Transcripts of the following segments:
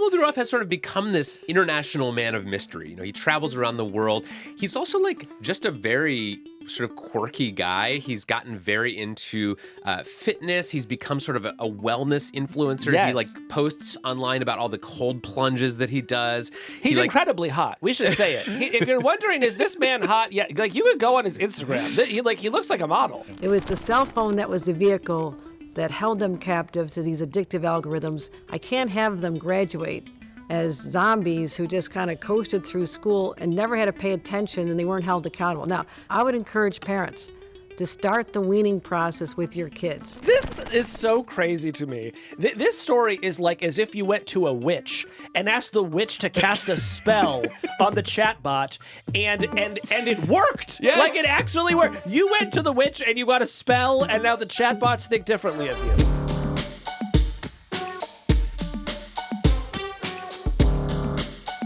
Pavel Durov has sort of become this international man of mystery. He travels around the world. He's also just a very sort of quirky guy. He's gotten very into fitness. He's become sort of a wellness influencer. Yes. He posts online about all the cold plunges that he does. He's incredibly hot. We should say it. If you're wondering, is this man hot? Yeah, you could go on his Instagram. He looks like a model. It was the cell phone that was the vehicle that held them captive to these addictive algorithms. I can't have them graduate as zombies who just kind of coasted through school and never had to pay attention and they weren't held accountable. Now, I would encourage parents to start the weaning process with your kids. This is so crazy to me. This story is like as if you went to a witch and asked the witch to cast a spell on the chatbot, and it worked. Yes. Like it actually worked. You went to the witch and you got a spell, and now the chatbots think differently of you.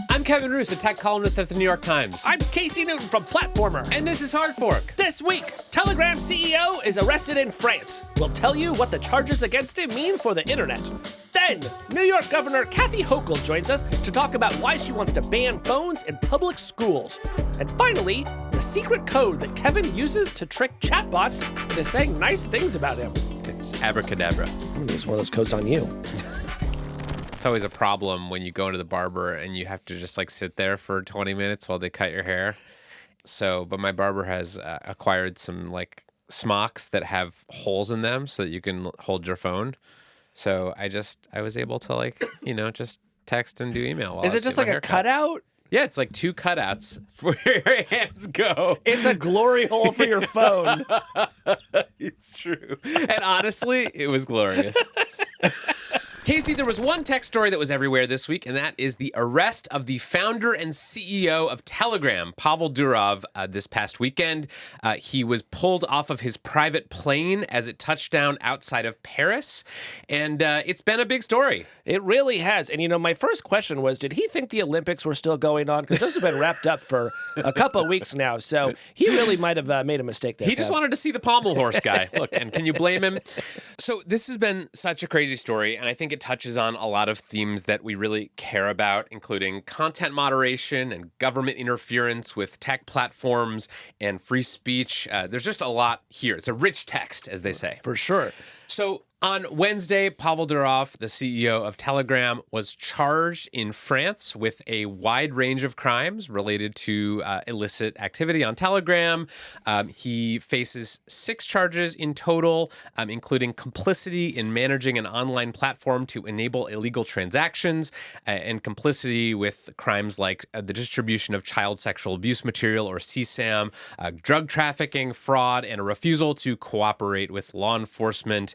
I'm Kevin Roose, a tech columnist at the New York Times. I'm Casey Newton from Platformer. And this is Hard Fork. This week, Telegram CEO is arrested in France. We'll tell you what the charges against him mean for the internet. Then, New York Governor Kathy Hochul joins us to talk about why she wants to ban phones in public schools. And finally, the secret code that Kevin uses to trick chatbots into saying nice things about him. It's abracadabra. There's one of those codes on you. It's always a problem when you go into the barber and you have to just sit there for 20 minutes while they cut your hair. But my barber has acquired some smocks that have holes in them so that you can hold your phone. So I was able to just text and do email. Is it just like a cutout? Yeah, it's like two cutouts where your hands go. It's a glory hole for your phone. It's true. And honestly, it was glorious. Casey, there was one tech story that was everywhere this week, and that is the arrest of the founder and CEO of Telegram, Pavel Durov, this past weekend. He was pulled off of his private plane as it touched down outside of Paris, and it's been a big story. It really has. And, my first question was, did he think the Olympics were still going on? Because those have been wrapped up for a couple of weeks now, so he really might have made a mistake there. He just wanted to see the pommel horse guy. Look, and can you blame him? So this has been such a crazy story, and I think it touches on a lot of themes that we really care about, including content moderation and government interference with tech platforms and free speech. There's just a lot here. It's a rich text, as they say. For sure. So on Wednesday, Pavel Durov, the CEO of Telegram, was charged in France with a wide range of crimes related to illicit activity on Telegram. He faces 6 charges in total, including complicity in managing an online platform to enable illegal transactions and complicity with crimes like the distribution of child sexual abuse material, or CSAM, drug trafficking, fraud, and a refusal to cooperate with law enforcement.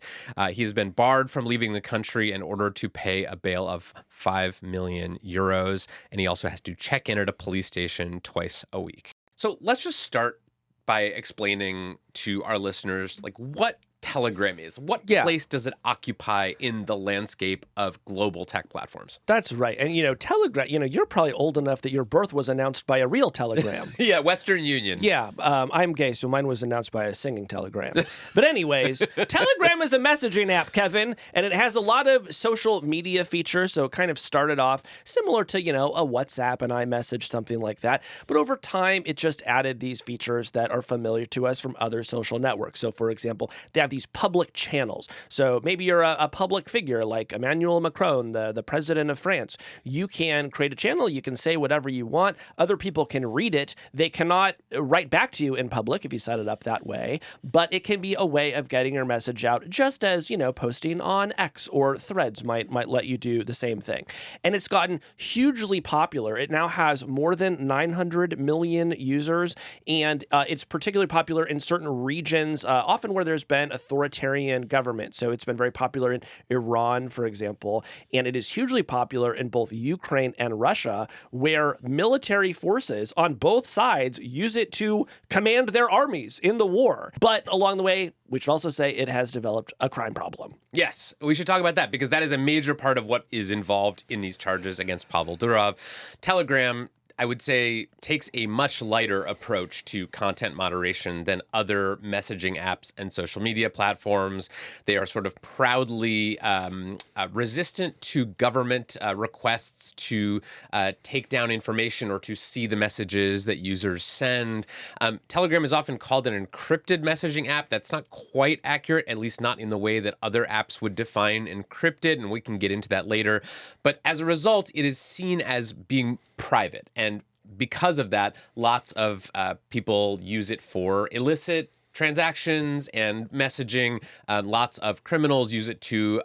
He's been barred from leaving the country in order to pay a bail of 5 million euros, and he also has to check in at a police station twice a week. So let's just start by explaining to our listeners what Telegram is. What place does it occupy in the landscape of global tech platforms? That's right. And, Telegram, you're probably old enough that your birth was announced by a real telegram. Yeah, Western Union. Yeah, I'm gay, so mine was announced by a singing telegram. But anyways, Telegram is a messaging app, Kevin, and it has a lot of social media features, so it kind of started off similar to, a WhatsApp and iMessage, something like that. But over time, it just added these features that are familiar to us from other social networks. So, for example, they have these public channels. So maybe you're a public figure like Emmanuel Macron, the president of France. You can create a channel. You can say whatever you want. Other people can read it. They cannot write back to you in public if you set it up that way, but it can be a way of getting your message out, just as, posting on X or Threads might let you do the same thing. And it's gotten hugely popular. It now has more than 900 million users, and it's particularly popular in certain regions, often where there's been authoritarian government. So it's been very popular in Iran, for example, and it is hugely popular in both Ukraine and Russia, where military forces on both sides use it to command their armies in the war. But along the way, we should also say it has developed a crime problem. Yes, we should talk about that because that is a major part of what is involved in these charges against Pavel Durov. Telegram I would say takes a much lighter approach to content moderation than other messaging apps and social media platforms. They are sort of proudly resistant to government requests to take down information or to see the messages that users send. Telegram is often called an encrypted messaging app. That's not quite accurate, at least not in the way that other apps would define encrypted, and we can get into that later. But as a result, it is seen as being private. And because of that, lots of people use it for illicit transactions and messaging. Lots of criminals use it to,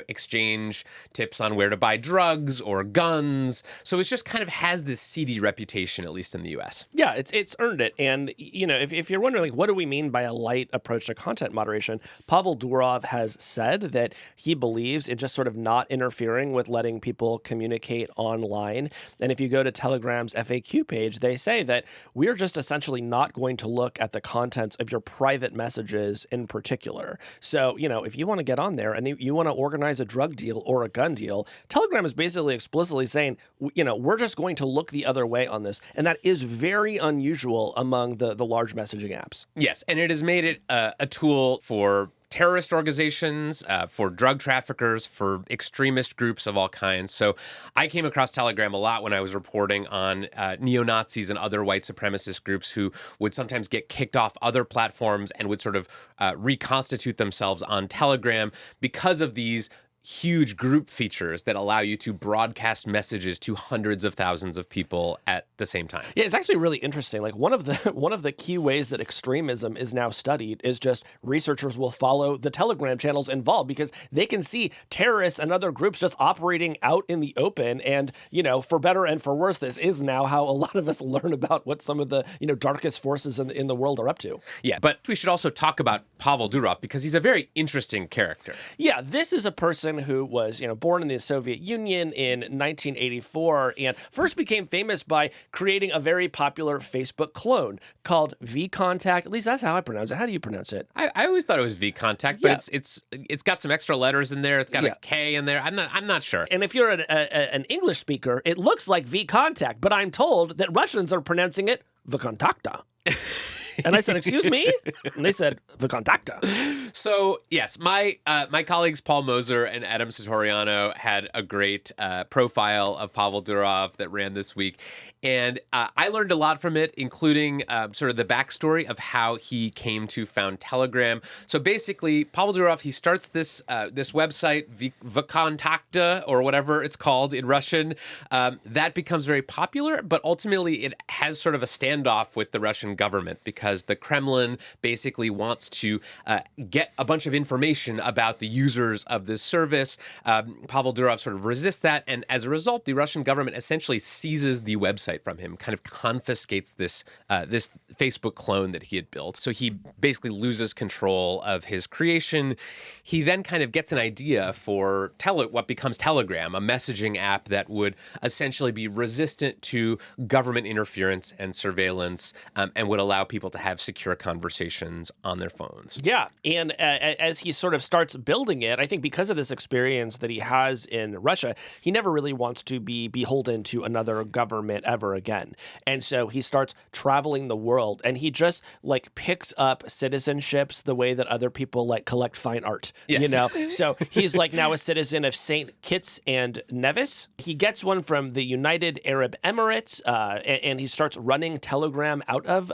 exchange tips on where to buy drugs or guns. So it just kind of has this seedy reputation, at least in the U.S. Yeah, it's earned it. And, if you're wondering, what do we mean by a light approach to content moderation, Pavel Durov has said that he believes in just sort of not interfering with letting people communicate online. And if you go to Telegram's FAQ page, they say that we're just essentially not going to look at the contents of your private messages in particular. So, if you want to get on there and you want to organize a drug deal or a gun deal, Telegram is basically explicitly saying, we're just going to look the other way on this. And that is very unusual among the large messaging apps. Yes, and it has made it a tool for terrorist organizations, for drug traffickers, for extremist groups of all kinds. So I came across Telegram a lot when I was reporting on neo-Nazis and other white supremacist groups who would sometimes get kicked off other platforms and would sort of reconstitute themselves on Telegram because of these huge group features that allow you to broadcast messages to hundreds of thousands of people at the same time. Yeah, it's actually really interesting. Like one of the key ways that extremism is now studied is just researchers will follow the Telegram channels involved because they can see terrorists and other groups just operating out in the open. And, for better and for worse, this is now how a lot of us learn about what some of the, darkest forces in the world are up to. Yeah, but we should also talk about Pavel Durov because he's a very interesting character. Yeah, this is a person who was, born in the Soviet Union in 1984 and first became famous by creating a very popular Facebook clone called VKontakte. At least that's how I pronounce it. How do you pronounce it? I always thought it was VKontakte, but it's got some extra letters in there. It's got a K in there. I'm not sure. And if you're an English speaker, it looks like VKontakte, but I'm told that Russians are pronouncing it VKontakte. And I said, excuse me? And they said, VKontakte. So, yes, my colleagues Paul Moser and Adam Satoriano had a great profile of Pavel Durov that ran this week. And I learned a lot from it, including sort of the backstory of how he came to found Telegram. So basically, Pavel Durov, he starts this website, VKontakte, or whatever it's called in Russian. That becomes very popular, but ultimately it has sort of a standoff with the Russian government because the Kremlin basically wants to get a bunch of information about the users of this service. Pavel Durov sort of resists that, and as a result, the Russian government essentially seizes the website from him, kind of confiscates this Facebook clone that he had built. So he basically loses control of his creation. He then kind of gets an idea for what becomes Telegram, a messaging app that would essentially be resistant to government interference and surveillance, and would allow people to have secure conversations on their phones. Yeah, and as he sort of starts building it, I think because of this experience that he has in Russia, he never really wants to be beholden to another government ever again. And so he starts traveling the world, and he just picks up citizenships the way that other people collect fine art. Yes. So he's now a citizen of St. Kitts and Nevis. He gets one from the United Arab Emirates, and he starts running Telegram out of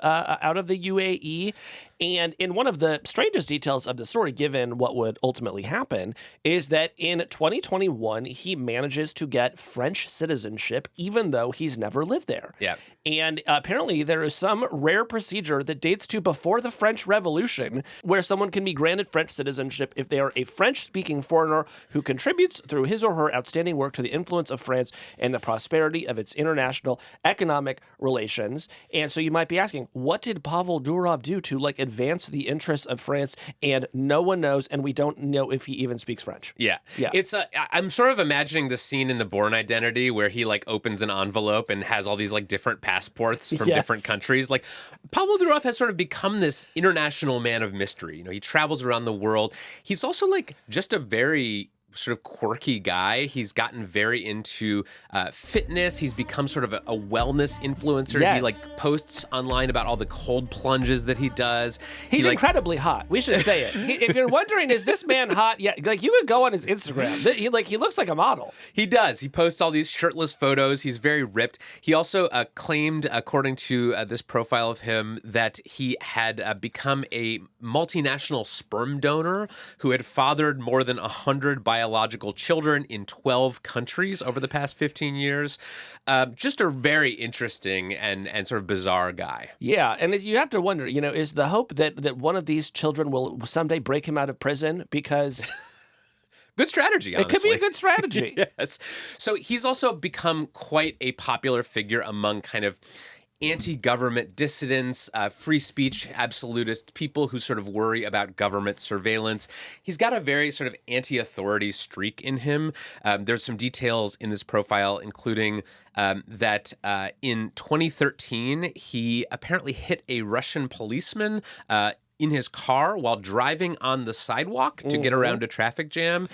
the UAE. And in one of the strangest details of the story, given what would ultimately happen, is that in 2021, he manages to get French citizenship, even though he's never lived there. Yeah. And apparently there is some rare procedure that dates to before the French Revolution where someone can be granted French citizenship if they are a French-speaking foreigner who contributes through his or her outstanding work to the influence of France and the prosperity of its international economic relations. And so you might be asking, what did Pavel Durov do to advance the interests of France? And no one knows, and we don't know if he even speaks French. Yeah. It's I'm sort of imagining the scene in The Bourne Identity where he opens an envelope and has all these different passports from different countries. Pavel Durov has sort of become this international man of mystery. He travels around the world. He's also just a very sort of quirky guy. He's gotten very into fitness. He's become sort of a wellness influencer. Yes. He like posts online about all the cold plunges that he does. He's incredibly hot. We should say it. If you're wondering, is this man hot? Yeah, like you could go on his Instagram. He looks like a model. He does. He posts all these shirtless photos. He's very ripped. He also claimed, according to this profile of him, that he had become a multinational sperm donor who had fathered more than 100 biological children in 12 countries over the past 15 years. Just a very interesting and sort of bizarre guy. Yeah, and you have to wonder, is the hope that one of these children will someday break him out of prison? Because good strategy, honestly. It could be a good strategy. Yes. So he's also become quite a popular figure among kind of anti-government dissidents, free speech absolutists, people who sort of worry about government surveillance. He's got a very sort of anti-authority streak in him. There's some details in this profile, including that in 2013, he apparently hit a Russian policeman in his car while driving on the sidewalk to get around a traffic jam.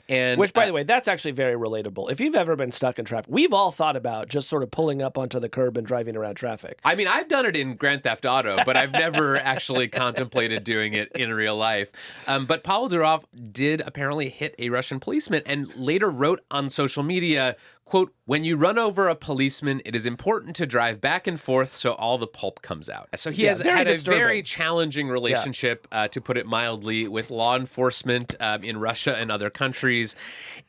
And which, by the way, that's actually very relatable. If you've ever been stuck in traffic, we've all thought about just sort of pulling up onto the curb and driving around traffic. I mean, I've done it in Grand Theft Auto, but I've never actually contemplated doing it in real life. But Paula Durov did apparently hit a Russian policeman and later wrote on social media, quote, "When you run over a policeman, it is important to drive back and forth so all the pulp comes out." So he has had a very challenging relationship, to put it mildly, with law enforcement in Russia and other countries.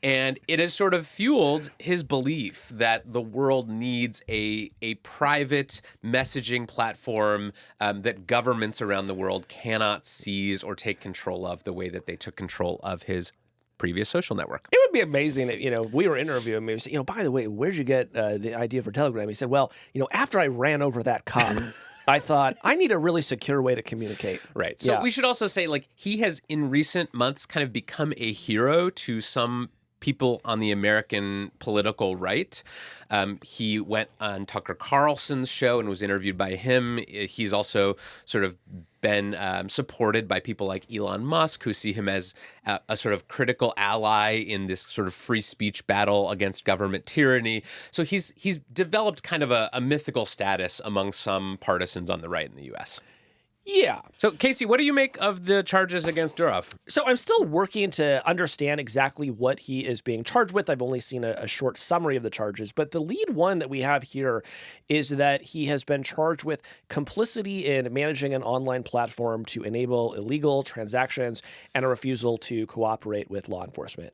And it has sort of fueled his belief that the world needs a private messaging platform that governments around the world cannot seize or take control of the way that they took control of his previous social network. It would be amazing if, we were interviewing him. We said, by the way, where'd you get the idea for Telegram? He said, well, after I ran over that cop, I thought, I need a really secure way to communicate. Right. So we should also say, he has in recent months kind of become a hero to some people on the American political right. He went on Tucker Carlson's show and was interviewed by him. He's also sort of been supported by people like Elon Musk, who see him as a sort of critical ally in this sort of free speech battle against government tyranny. So he's developed kind of a mythical status among some partisans on the right in the U.S. Yeah. So, Casey, what do you make of the charges against Durov? So I'm still working to understand exactly what he is being charged with. I've only seen a short summary of the charges, but the lead one that we have here is that he has been charged with complicity in managing an online platform to enable illegal transactions and a refusal to cooperate with law enforcement.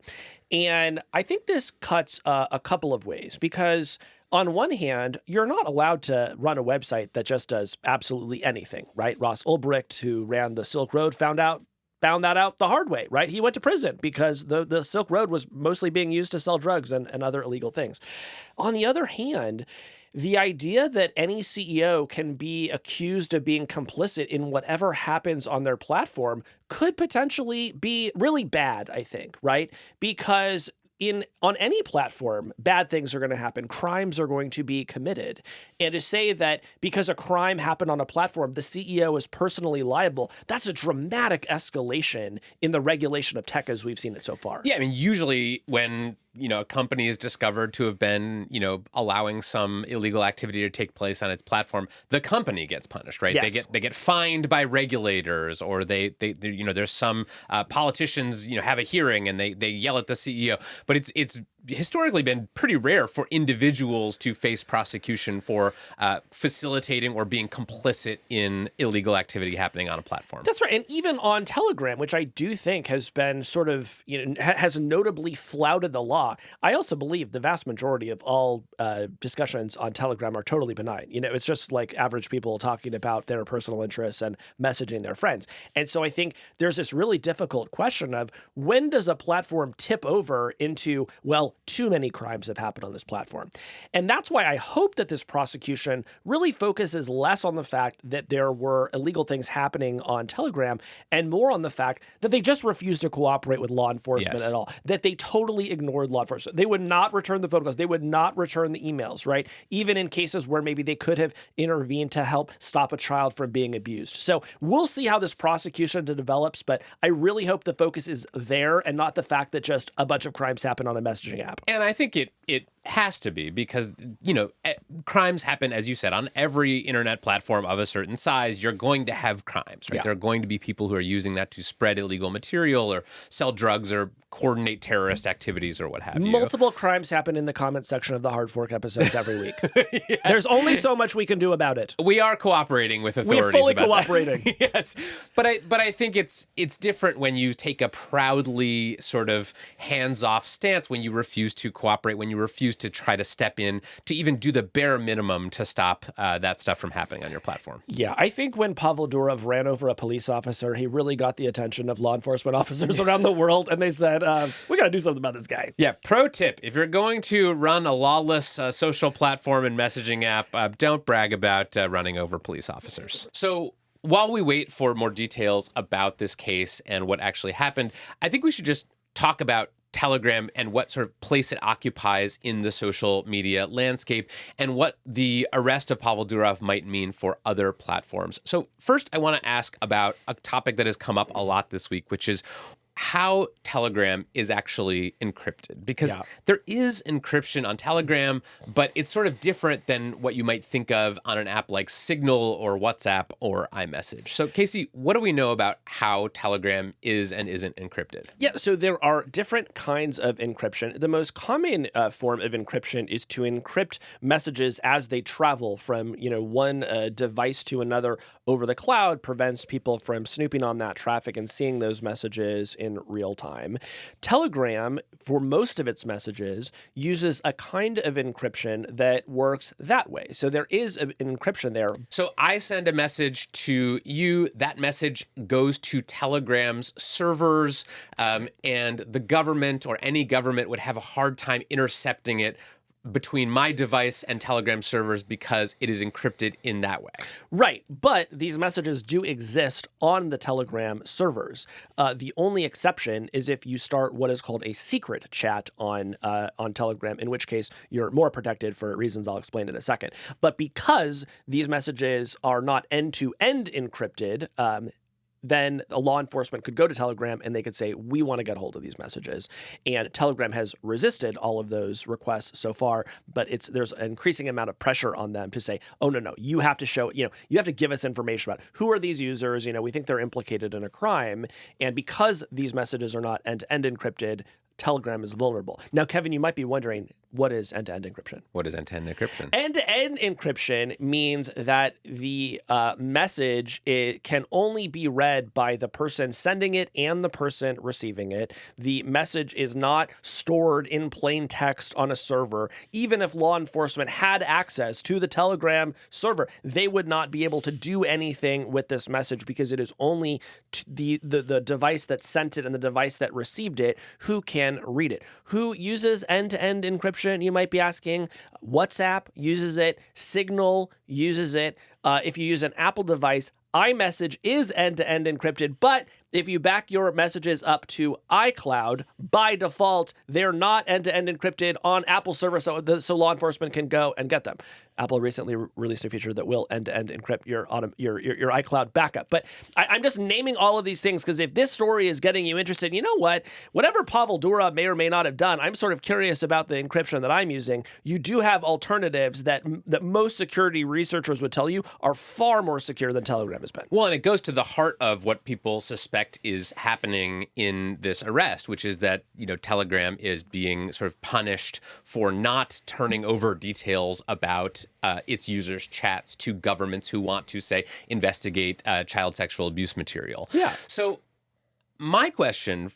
And I think this cuts a couple of ways because on one hand, you're not allowed to run a website that just does absolutely anything, right? Ross Ulbricht, who ran the Silk Road, found that out the hard way, right? He went to prison because the Silk Road was mostly being used to sell drugs and other illegal things. On the other hand, the idea that any CEO can be accused of being complicit in whatever happens on their platform could potentially be really bad, I think, right? Because on any platform, bad things are going to happen. Crimes are going to be committed. And to say that because a crime happened on a platform, the CEO is personally liable, that's a dramatic escalation in the regulation of tech as we've seen it so far. Yeah, I mean, usually when a company is discovered to have been, allowing some illegal activity to take place on its platform, the company gets punished, right? Yes. They get fined by regulators, or they there's some politicians, have a hearing and they yell at the CEO. But it's historically been pretty rare for individuals to face prosecution for facilitating or being complicit in illegal activity happening on a platform. That's right. And even on Telegram, which I do think has been sort of, has notably flouted the law, I also believe the vast majority of all discussions on Telegram are totally benign. It's just like average people talking about their personal interests and messaging their friends. And so I think there's this really difficult question of when does a platform tip over into, well, still too many crimes have happened on this platform. And that's why I hope that this prosecution really focuses less on the fact that there were illegal things happening on Telegram and more on the fact that they just refused to cooperate with law enforcement at all, that they totally ignored law enforcement. They would not return the phone calls. They would not return the emails, right? Even in cases where maybe they could have intervened to help stop a child from being abused. So we'll see how this prosecution develops, but I really hope the focus is there and not the fact that just a bunch of crimes happen on a messaging app. And I think it has to be because, crimes happen, as you said, on every internet platform of a certain size. You're going to have crimes, right? Yeah. There are going to be people who are using that to spread illegal material or sell drugs or coordinate terrorist activities or what have you. Multiple crimes happen in the comment section of the Hard Fork episodes every week. Yes. There's only so much we can do about it. We are cooperating with authorities. We're fully about cooperating. That. Yes, but I think it's different when you take a proudly sort of hands-off stance, when you refuse to cooperate, when you refuse to try to step in to even do the bare minimum to stop that stuff from happening on your platform. Yeah, I think when Pavel Durov ran over a police officer, he really got the attention of law enforcement officers around the world, and they said, we got to do something about this guy. Yeah, pro tip, if you're going to run a lawless social platform and messaging app, don't brag about running over police officers. So while we wait for more details about this case and what actually happened, I think we should just talk about Telegram and what sort of place it occupies in the social media landscape and what the arrest of Pavel Durov might mean for other platforms. So first, I want to ask about a topic that has come up a lot this week, which is how Telegram is actually encrypted. Because there is encryption on Telegram, but it's sort of different than what you might think of on an app like Signal or WhatsApp or iMessage. So Casey, what do we know about how Telegram is and isn't encrypted? Yeah, so there are different kinds of encryption. The most common form of encryption is to encrypt messages as they travel from, one device to another over the cloud, prevents people from snooping on that traffic and seeing those messages in real time. Telegram, for most of its messages, uses a kind of encryption that works that way. So there is an encryption there. So I send a message to you. That message goes to Telegram's servers, and the government or any government would have a hard time intercepting it between my device and Telegram servers because it is encrypted in that way. Right, but these messages do exist on the Telegram servers. The only exception is if you start what is called a secret chat on Telegram, in which case you're more protected for reasons I'll explain in a second. But because these messages are not end-to-end encrypted, then a law enforcement could go to Telegram and they could say, we want to get hold of these messages. And Telegram has resisted all of those requests so far, but there's an increasing amount of pressure on them to say, oh, no, you have to show, you have to give us information about who are these users, we think they're implicated in a crime. And because these messages are not end-to-end encrypted, Telegram is vulnerable. Now, Kevin, you might be wondering, what is end-to-end encryption? What is end-to-end encryption? End-to-end encryption means that the message can only be read by the person sending it and the person receiving it. The message is not stored in plain text on a server. Even if law enforcement had access to the Telegram server, they would not be able to do anything with this message because it is only the device that sent it and the device that received it who can read it. Who uses end-to-end encryption? You might be asking. WhatsApp uses it. Signal uses it. If you use an Apple device, iMessage is end-to-end encrypted, but if you back your messages up to iCloud, by default, they're not end-to-end encrypted on Apple servers, so law enforcement can go and get them. Apple recently released a feature that will end-to-end encrypt your iCloud backup. But I'm just naming all of these things because if this story is getting you interested, you know what? Whatever Pavel Durov may or may not have done, I'm sort of curious about the encryption that I'm using. You do have alternatives that most security researchers would tell you are far more secure than Telegram has been. Well, and it goes to the heart of what people suspect is happening in this arrest, which is that, Telegram is being sort of punished for not turning over details about its users' chats to governments who want to, say, investigate child sexual abuse material. Yeah. So my question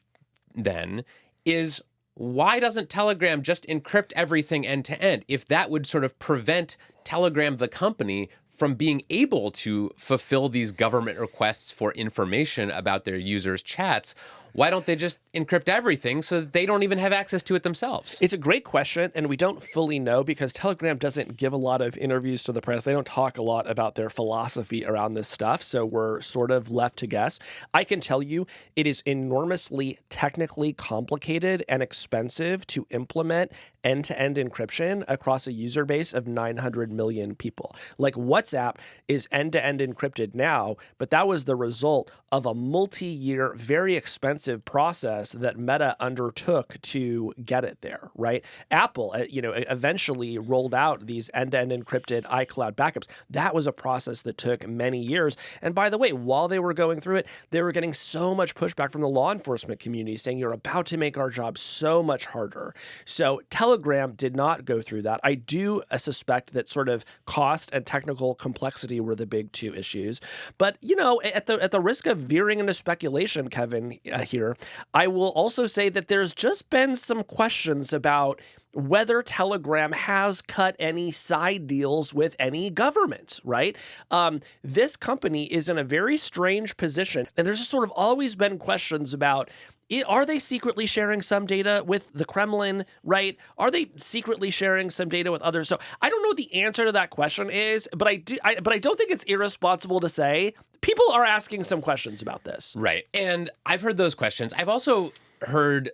then is, why doesn't Telegram just encrypt everything end to end? If that would sort of prevent Telegram, the company, from being able to fulfill these government requests for information about their users' chats, why don't they just encrypt everything so that they don't even have access to it themselves? It's a great question, and we don't fully know because Telegram doesn't give a lot of interviews to the press. They don't talk a lot about their philosophy around this stuff, so we're sort of left to guess. I can tell you it is enormously technically complicated and expensive to implement end-to-end encryption across a user base of 900 million people. Like WhatsApp is end-to-end encrypted now, but that was the result of a multi-year, very expensive process that Meta undertook to get it there, right? Apple, eventually rolled out these end-to-end encrypted iCloud backups. That was a process that took many years. And by the way, while they were going through it, they were getting so much pushback from the law enforcement community saying, you're about to make our job so much harder. So Telegram did not go through that. I do suspect that sort of cost and technical complexity were the big two issues. But, at the risk of veering into speculation, Kevin, here, I will also say that there's just been some questions about whether Telegram has cut any side deals with any government, right? This company is in a very strange position, and there's just sort of always been questions about, are they secretly sharing some data with the Kremlin, right? Are they secretly sharing some data with others? So I don't know what the answer to that question is, but I don't think it's irresponsible to say people are asking some questions about this. Right. And I've heard those questions. I've also heard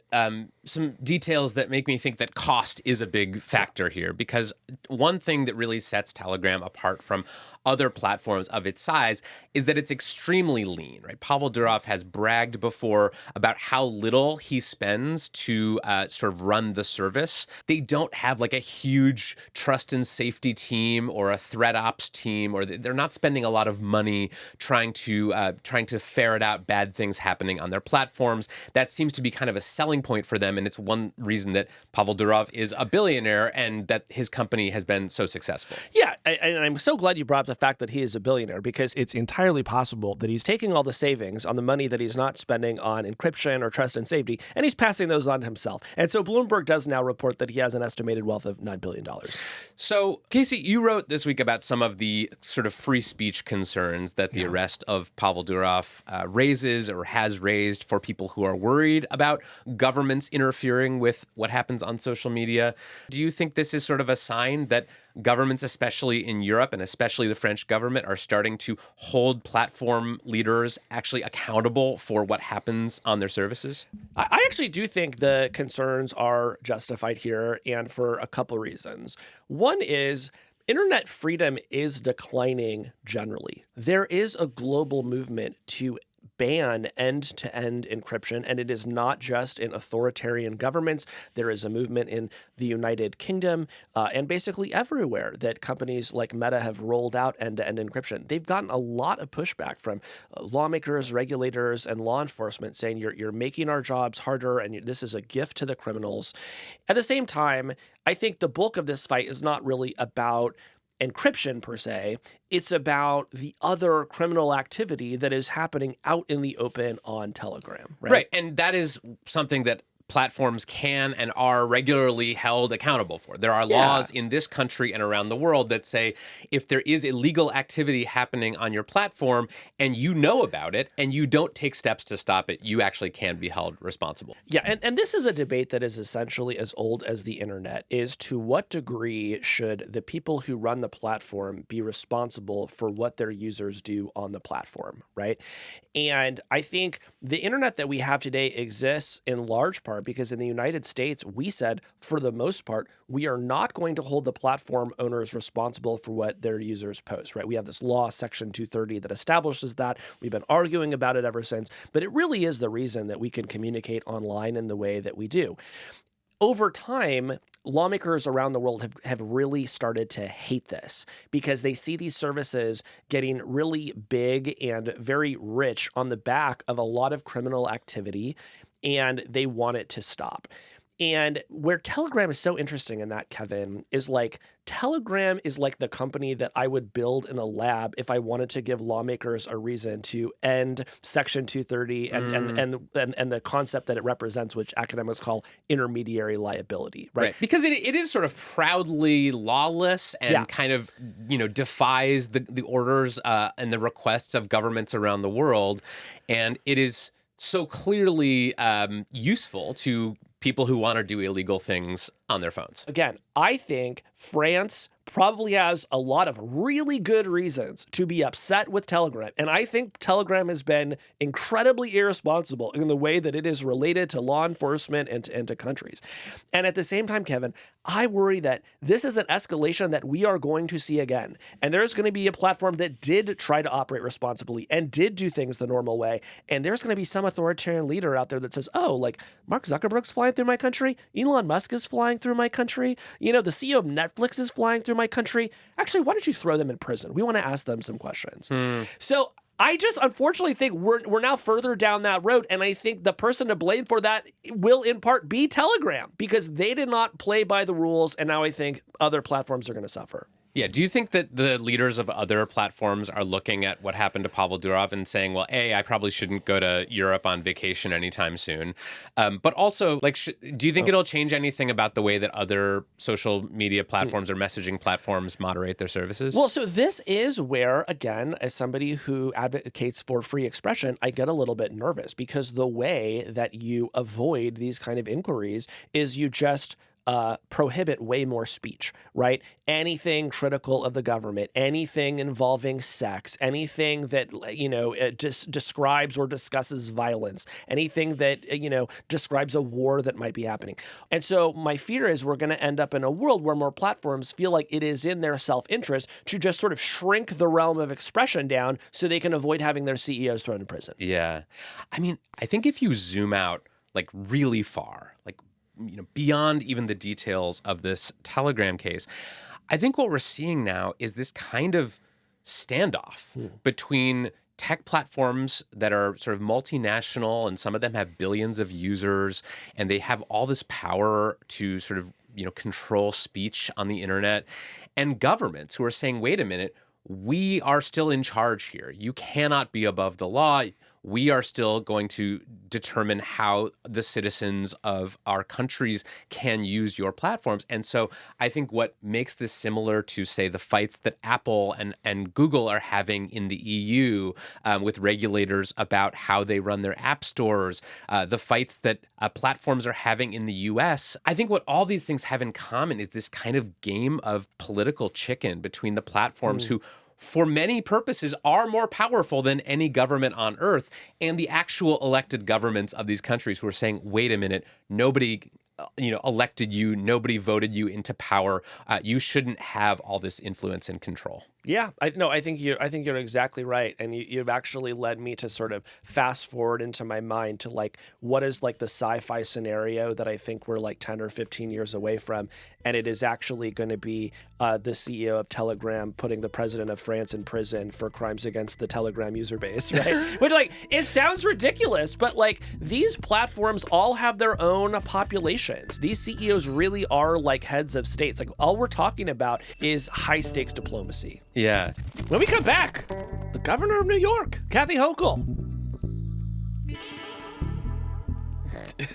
some details that make me think that cost is a big factor here, because one thing that really sets Telegram apart from other platforms of its size is that it's extremely lean, right? Pavel Durov has bragged before about how little he spends to sort of run the service. They don't have like a huge trust and safety team or a threat ops team, or they're not spending a lot of money trying to ferret out bad things happening on their platforms. That seems to be kind of a selling point for them, and it's one reason that Pavel Durov is a billionaire and that his company has been so successful. Yeah, and I'm so glad you brought up the fact that he is a billionaire, because it's entirely possible that he's taking all the savings on the money that he's not spending on encryption or trust and safety, and he's passing those on to himself. And so Bloomberg does now report that he has an estimated wealth of $9 billion. So, Casey, you wrote this week about some of the sort of free speech concerns that the arrest of Pavel Durov raises or has raised for people who are worried about governments interfering with what happens on social media. Do you think this is sort of a sign that governments, especially in Europe and especially the French government, are starting to hold platform leaders actually accountable for what happens on their services? I actually do think the concerns are justified here, and for a couple reasons. One is internet freedom is declining generally. There is a global movement to ban end-to-end encryption, and it is not just in authoritarian governments. There is a movement in the United Kingdom and basically everywhere that companies like Meta have rolled out end-to-end encryption. They've gotten a lot of pushback from lawmakers, regulators, and law enforcement saying you're making our jobs harder and this is a gift to the criminals. At the same time, I think the bulk of this fight is not really about encryption per se. It's about the other criminal activity that is happening out in the open on Telegram, right? Right. And that is something that platforms can and are regularly held accountable for. There are laws in this country and around the world that say if there is illegal activity happening on your platform and you know about it and you don't take steps to stop it, you actually can be held responsible. Yeah, and this is a debate that is essentially as old as the internet, is to what degree should the people who run the platform be responsible for what their users do on the platform, right? And I think the internet that we have today exists in large part because in the United States, we said, for the most part, we are not going to hold the platform owners responsible for what their users post, right? We have this law, Section 230, that establishes that. We've been arguing about it ever since, but it really is the reason that we can communicate online in the way that we do. Over time, lawmakers around the world have really started to hate this because they see these services getting really big and very rich on the back of a lot of criminal activity, and they want it to stop. And where Telegram is so interesting in that, Kevin, is like Telegram is like the company that I would build in a lab if I wanted to give lawmakers a reason to end Section 230 and the concept that it represents, which academics call intermediary liability, right? Because it is sort of proudly lawless and kind of, defies the orders and the requests of governments around the world. And it is so clearly useful to people who want to do illegal things on their phones. Again, I think France probably has a lot of really good reasons to be upset with Telegram. And I think Telegram has been incredibly irresponsible in the way that it is related to law enforcement and to countries. And at the same time, Kevin, I worry that this is an escalation that we are going to see again. And there's going to be a platform that did try to operate responsibly and did do things the normal way. And there's going to be some authoritarian leader out there that says, oh, like Mark Zuckerberg's flying through my country. Elon Musk is flying through my country. You know, the CEO of Netflix is flying through my country. Actually, why don't you throw them in prison? We want to ask them some questions. So I just unfortunately think we're now further down that road. And I think the person to blame for that will in part be Telegram, because they did not play by the rules. And now I think other platforms are going to suffer. Yeah. Do you think that the leaders of other platforms are looking at what happened to Pavel Durov and saying, well, A, I probably shouldn't go to Europe on vacation anytime soon. But also, like, do you think it'll change anything about the way that other social media platforms or messaging platforms moderate their services? Well, so this is where, again, as somebody who advocates for free expression, I get a little bit nervous, because the way that you avoid these kind of inquiries is you just prohibit way more speech, right? Anything critical of the government, anything involving sex, anything that, you know, describes or discusses violence, anything that, you know, describes a war that might be happening. And so my fear is we're going to end up in a world where more platforms feel like it is in their self-interest to just sort of shrink the realm of expression down so they can avoid having their CEOs thrown in prison. Yeah. I mean, I think if you zoom out like really far, like, you know, beyond even the details of this Telegram case, I think what we're seeing now is this kind of standoff between tech platforms that are sort of multinational, and some of them have billions of users, and they have all this power to sort of, you know, control speech on the internet, and governments who are saying, wait a minute, we are still in charge here. You cannot be above the law. We are still going to determine how the citizens of our countries can use your platforms. And so I think what makes this similar to, say, the fights that Apple and Google are having in the EU with regulators about how they run their app stores, the fights that platforms are having in the US, I think what all these things have in common is this kind of game of political chicken between the platforms who, for many purposes, are more powerful than any government on earth, and the actual elected governments of these countries who are saying, wait a minute, nobody elected you, nobody voted you into power. You shouldn't have all this influence and control. Yeah, I think you're exactly right, and you've actually led me to sort of fast forward into my mind to like what is like the sci-fi scenario that I think we're like 10 or 15 years away from, and it is actually going to be the CEO of Telegram putting the president of France in prison for crimes against the Telegram user base, right? Which, like, it sounds ridiculous, but like these platforms all have their own populations. These CEOs really are like heads of states. Like, all we're talking about is high stakes diplomacy. Yeah. When we come back, the governor of New York, Kathy Hochul.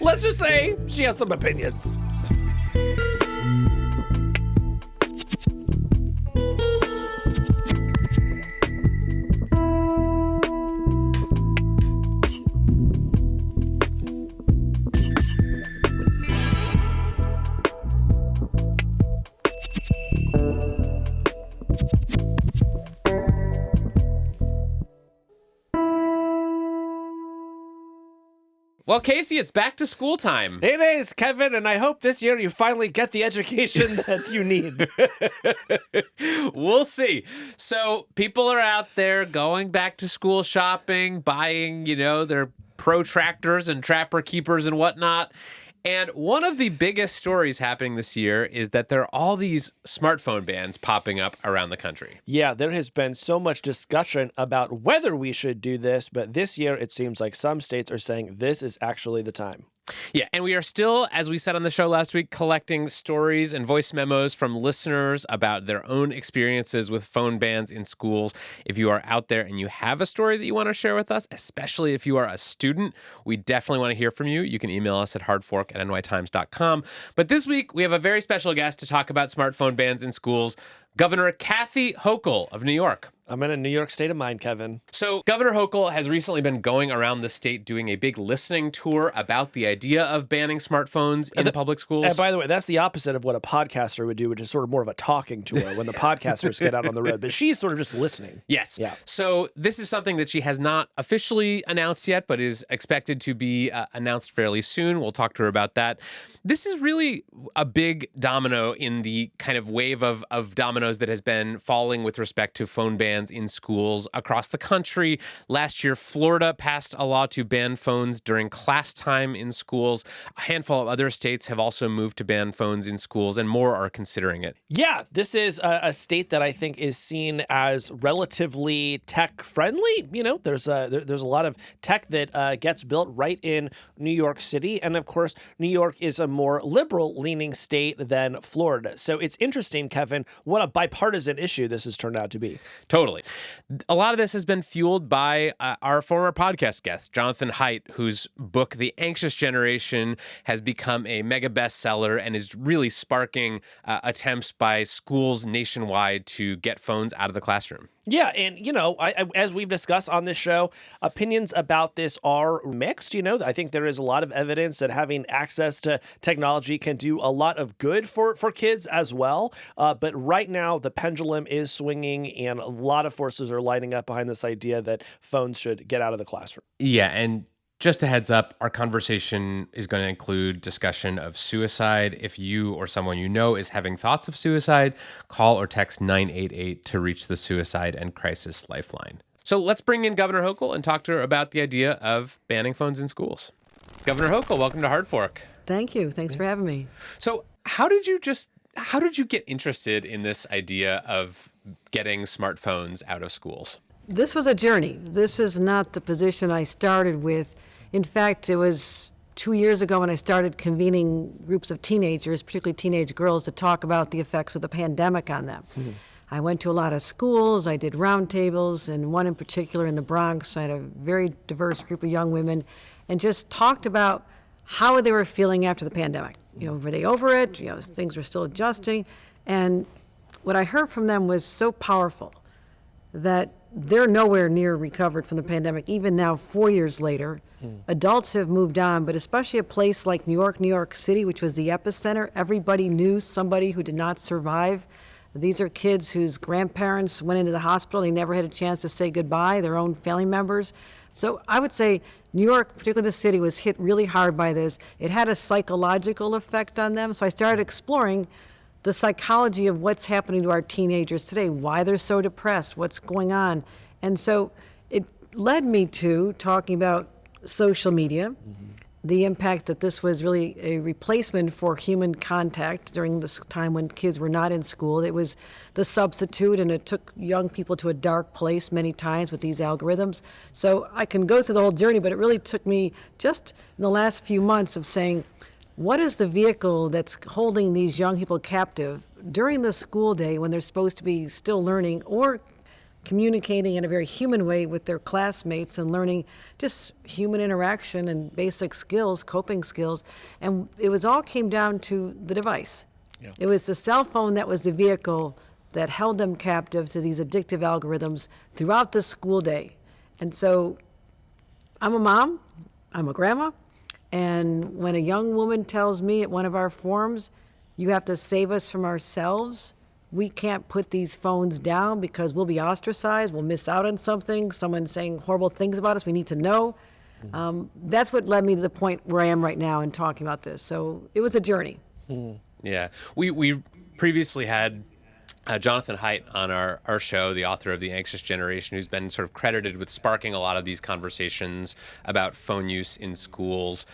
Let's just say she has some opinions. Well, Casey, it's back to school time. It is, Kevin, and I hope this year you finally get the education that you need. We'll see. So people are out there going back to school shopping, buying, their protractors and trapper keepers and whatnot. And one of the biggest stories happening this year is that there are all these smartphone bans popping up around the country. Yeah, there has been so much discussion about whether we should do this, but this year it seems like some states are saying this is actually the time. Yeah, and we are still, as we said on the show last week, collecting stories and voice memos from listeners about their own experiences with phone bans in schools. If you are out there and you have a story that you want to share with us, especially if you are a student, we definitely want to hear from you. You can email us at hardfork@nytimes.com. But this week, we have a very special guest to talk about smartphone bans in schools, Governor Kathy Hochul of New York. I'm in a New York state of mind, Kevin. So Governor Hochul has recently been going around the state doing a big listening tour about the idea of banning smartphones in public schools. And by the way, that's the opposite of what a podcaster would do, which is sort of more of a talking tour when the podcasters get out on the road. But she's sort of just listening. Yes. Yeah. So this is something that she has not officially announced yet, but is expected to be announced fairly soon. We'll talk to her about that. This is really a big domino in the kind of wave of dominoes that has been falling with respect to phone bans in schools across the country. Last year, Florida passed a law to ban phones during class time in schools. A handful of other states have also moved to ban phones in schools, and more are considering it. Yeah, this is a state that I think is seen as relatively tech-friendly. You know, there's a lot of tech that gets built right in New York City. And, of course, New York is a more liberal-leaning state than Florida. So it's interesting, Kevin, what a bipartisan issue this has turned out to be. Totally. A lot of this has been fueled by our former podcast guest, Jonathan Haidt, whose book, The Anxious Generation, has become a mega bestseller and is really sparking attempts by schools nationwide to get phones out of the classroom. Yeah, and, you know, as we've discussed on this show, opinions about this are mixed. You know, I think there is a lot of evidence that having access to technology can do a lot of good for kids as well. But right now, the pendulum is swinging, and a lot of forces are lining up behind this idea that phones should get out of the classroom. Yeah, and just a heads up, our conversation is going to include discussion of suicide. If you or someone you know is having thoughts of suicide, call or text 988 to reach the Suicide and Crisis Lifeline. So let's bring in Governor Hochul and talk to her about the idea of banning phones in schools. Governor Hochul, welcome to Hard Fork. Thank you. Thanks for having me. So how did you get interested in this idea of getting smartphones out of schools? This was a journey. This is not the position I started with. In fact, it was 2 years ago when I started convening groups of teenagers, particularly teenage girls, to talk about the effects of the pandemic on them. Mm-hmm. I went to a lot of schools, I did roundtables, and one in particular in the Bronx. I had a very diverse group of young women and just talked about how they were feeling after the pandemic. You know, were they over it? You know, things were still adjusting. And what I heard from them was so powerful that they're nowhere near recovered from the pandemic. Even now, 4 years later, adults have moved on, but especially a place like New York City, which was the epicenter, everybody knew somebody who did not survive. These are kids whose grandparents went into the hospital. They never had a chance to say goodbye, their own family members. So I would say New York, particularly the city, was hit really hard by this. It had a psychological effect on them. So I started exploring the psychology of what's happening to our teenagers today, why they're so depressed, what's going on. And so it led me to talking about social media, the impact that this was really a replacement for human contact during this time when kids were not in school. It was the substitute, and it took young people to a dark place many times with these algorithms. So I can go through the whole journey, but it really took me just in the last few months of saying, what is the vehicle that's holding these young people captive during the school day when they're supposed to be still learning or communicating in a very human way with their classmates and learning just human interaction and basic skills, coping skills? And it was all came down to the device. Yeah. It was the cell phone that was the vehicle that held them captive to these addictive algorithms throughout the school day. And so I'm a mom, I'm a grandma, and when a young woman tells me at one of our forums, you have to save us from ourselves, we can't put these phones down because we'll be ostracized, we'll miss out on something, someone saying horrible things about us, we need to know. That's what led me to the point where I am right now in talking about this. So it was a journey. Yeah. We previously had Jonathan Haidt on our show, the author of The Anxious Generation, who's been sort of credited with sparking a lot of these conversations about phone use in schools.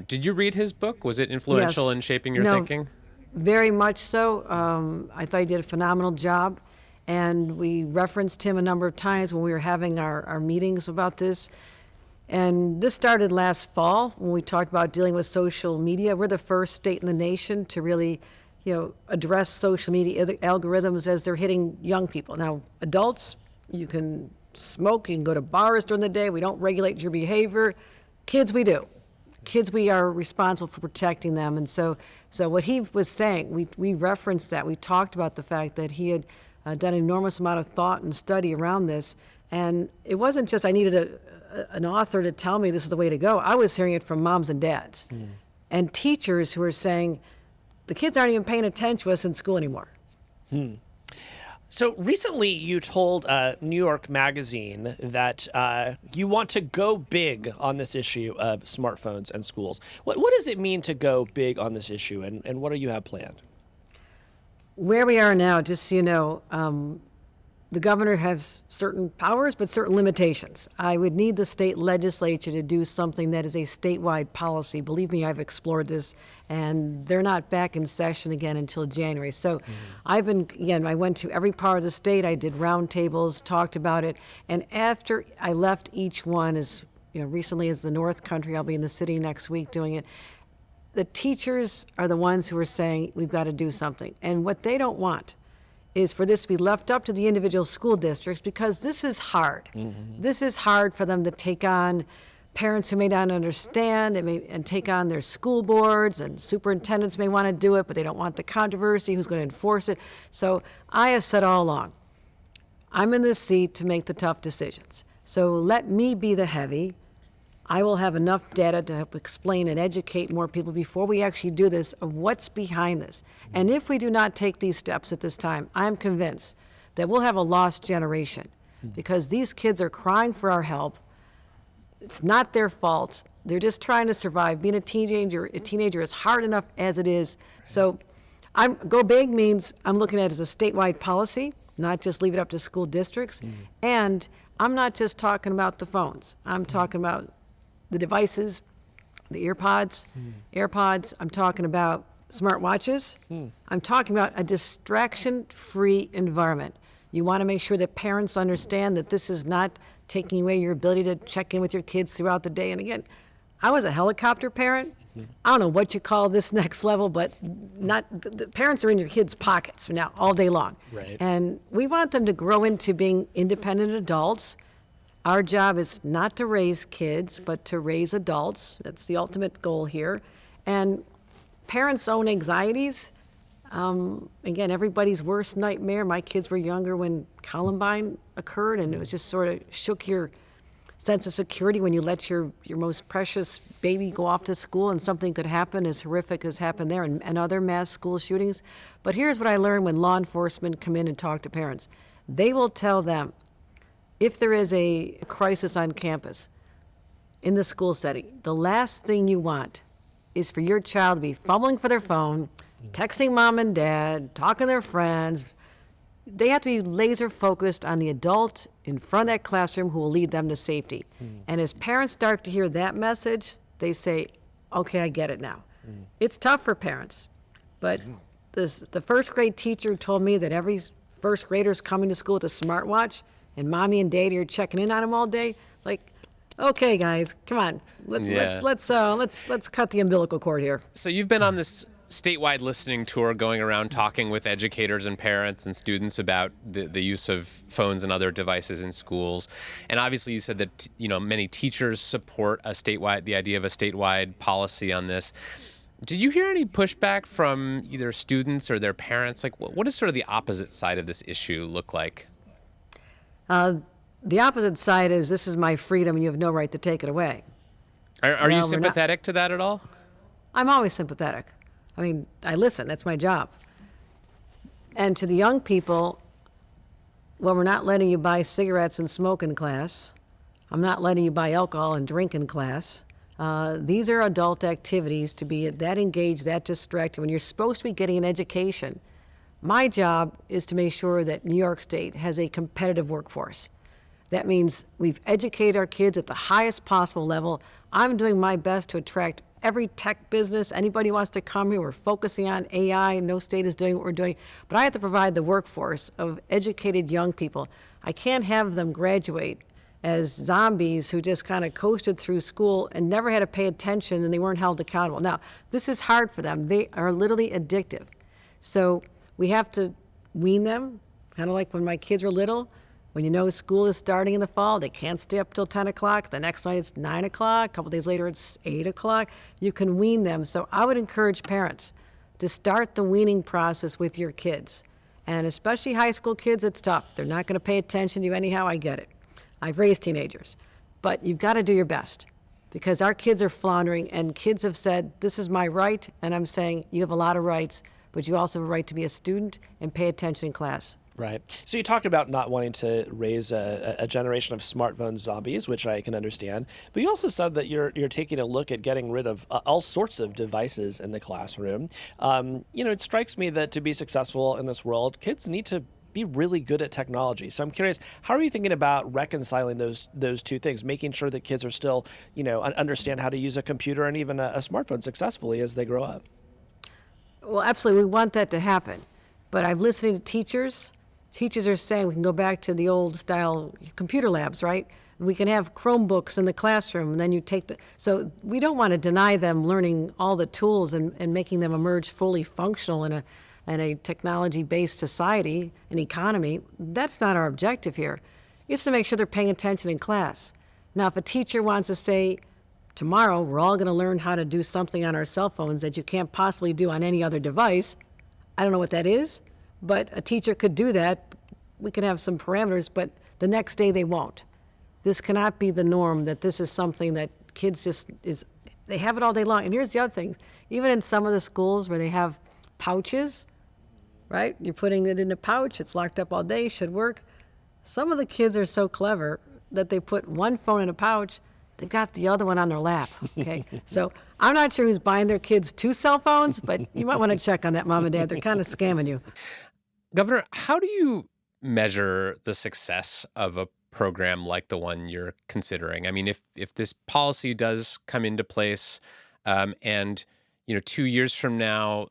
Did you read his book? Was it influential in shaping your thinking? Very much so. I thought he did a phenomenal job, and we referenced him a number of times when we were having our meetings about this. And this started last fall when we talked about dealing with social media. We're the first state in the nation to really address social media algorithms as they're hitting young people. Now, adults, you can smoke, you can go to bars during the day. We don't regulate your behavior. Kids, we do. kids, we are responsible for protecting them. And so what he was saying, we referenced that. We talked about the fact that he had done an enormous amount of thought and study around this. And it wasn't just I needed an author to tell me this is the way to go. I was hearing it from moms and dads and teachers who were saying, the kids aren't even paying attention to us in school anymore. So recently you told New York Magazine that you want to go big on this issue of smartphones and schools. What does it mean to go big on this issue, and what do you have planned? Where we are now, just so you know, the governor has certain powers, but certain limitations. I would need the state legislature to do something that is a statewide policy. Believe me, I've explored this, and they're not back in session again until January. So I went to every part of the state. I did roundtables, talked about it, and after I left each one, as recently as the North Country, I'll be in the city next week doing it. The teachers are the ones who are saying we've got to do something, and what they don't want is for this to be left up to the individual school districts, because this is hard. This is hard for them to take on parents who may not understand and take on their school boards, and superintendents may want to do it, but they don't want the controversy, who's going to enforce it. So I have said all along, I'm in this seat to make the tough decisions. So let me be the heavy. I will have enough data to help explain and educate more people before we actually do this of what's behind this. And if we do not take these steps at this time, I'm convinced that we'll have a lost generation, because these kids are crying for our help. It's not their fault. They're just trying to survive. Being a teenager is hard enough as it is. So go big means I'm looking at it as a statewide policy, not just leave it up to school districts. And I'm not just talking about the phones. I'm talking about the devices, the AirPods. I'm talking about smartwatches. I'm talking about a distraction-free environment. You want to make sure that parents understand that this is not taking away your ability to check in with your kids throughout the day. And again, I was a helicopter parent. I don't know what you call this next level, but the parents are in your kids' pockets now all day long. Right. And we want them to grow into being independent adults. Our job is not to raise kids, but to raise adults. That's the ultimate goal here. And parents' own anxieties, again, everybody's worst nightmare. My kids were younger when Columbine occurred, and it was just sort of shook your sense of security when you let your most precious baby go off to school and something could happen as horrific as happened there, and other mass school shootings. But here's what I learned when law enforcement come in and talk to parents. They will tell them, if there is a crisis on campus, in the school setting, the last thing you want is for your child to be fumbling for their phone, texting mom and dad, talking to their friends. They have to be laser focused on the adult in front of that classroom who will lead them to safety. And as parents start to hear that message, they say, okay, I get it now. It's tough for parents, but the first grade teacher told me that every first grader is coming to school with a smartwatch, and mommy and daddy are checking in on them all day. Like, okay, guys, come on, let's cut the umbilical cord here. So you've been on this statewide listening tour, going around talking with educators and parents and students about the use of phones and other devices in schools. And obviously, you said that many teachers support the idea of a statewide policy on this. Did you hear any pushback from either students or their parents? Like, what does sort of the opposite side of this issue look like? The opposite side is, this is my freedom and you have no right to take it away. Are you sympathetic to that at all? I'm always sympathetic. I mean, I listen, that's my job. And to the young people, well, we're not letting you buy cigarettes and smoke in class. I'm not letting you buy alcohol and drink in class. These are adult activities. To be that engaged, that distracted, when you're supposed to be getting an education. My job is to make sure that New York State has a competitive workforce. That means we've educated our kids at the highest possible level. I'm doing my best to attract every tech business. Anybody who wants to come here, we're focusing on AI. No state is doing what we're doing. But I have to provide the workforce of educated young people. I can't have them graduate as zombies who just kind of coasted through school and never had to pay attention, and they weren't held accountable. Now, this is hard for them. They are literally addictive. So we have to wean them, kind of like when my kids were little. When you know school is starting in the fall, they can't stay up till 10 o'clock. The next night it's 9 o'clock. A couple days later it's 8 o'clock. You can wean them. So I would encourage parents to start the weaning process with your kids. And especially high school kids, it's tough. They're not going to pay attention to you anyhow. I get it. I've raised teenagers. But you've got to do your best because our kids are floundering and kids have said, this is my right. And I'm saying you have a lot of rights, but you also have a right to be a student and pay attention in class. Right. So you talk about not wanting to raise a generation of smartphone zombies, which I can understand. But you also said that you're taking a look at getting rid of all sorts of devices in the classroom. It strikes me that to be successful in this world, kids need to be really good at technology. So I'm curious, how are you thinking about reconciling those two things, making sure that kids are still, understand how to use a computer and even a smartphone successfully as they grow up? Well, absolutely. We want that to happen. But I'm listening to teachers. Teachers are saying we can go back to the old style computer labs, right? We can have Chromebooks in the classroom, and then you take so we don't want to deny them learning all the tools and making them emerge fully functional in a technology-based society and economy. That's not our objective here. It's to make sure they're paying attention in class. Now, if a teacher wants to say, tomorrow we're all going to learn how to do something on our cell phones that you can't possibly do on any other device, I don't know what that is. But a teacher could do that. We can have some parameters, but the next day they won't. This cannot be the norm, that this is something that kids they have it all day long. And here's the other thing. Even in some of the schools where they have pouches, right? You're putting it in a pouch. It's locked up all day, should work. Some of the kids are so clever that they put one phone in a pouch. They've got the other one on their lap, okay? So I'm not sure who's buying their kids 2 cell phones, but you might want to check on that, Mom and Dad. They're kind of scamming you. Governor, how do you measure the success of a program like the one you're considering? I mean, if this policy does come into place, and 2 years from now,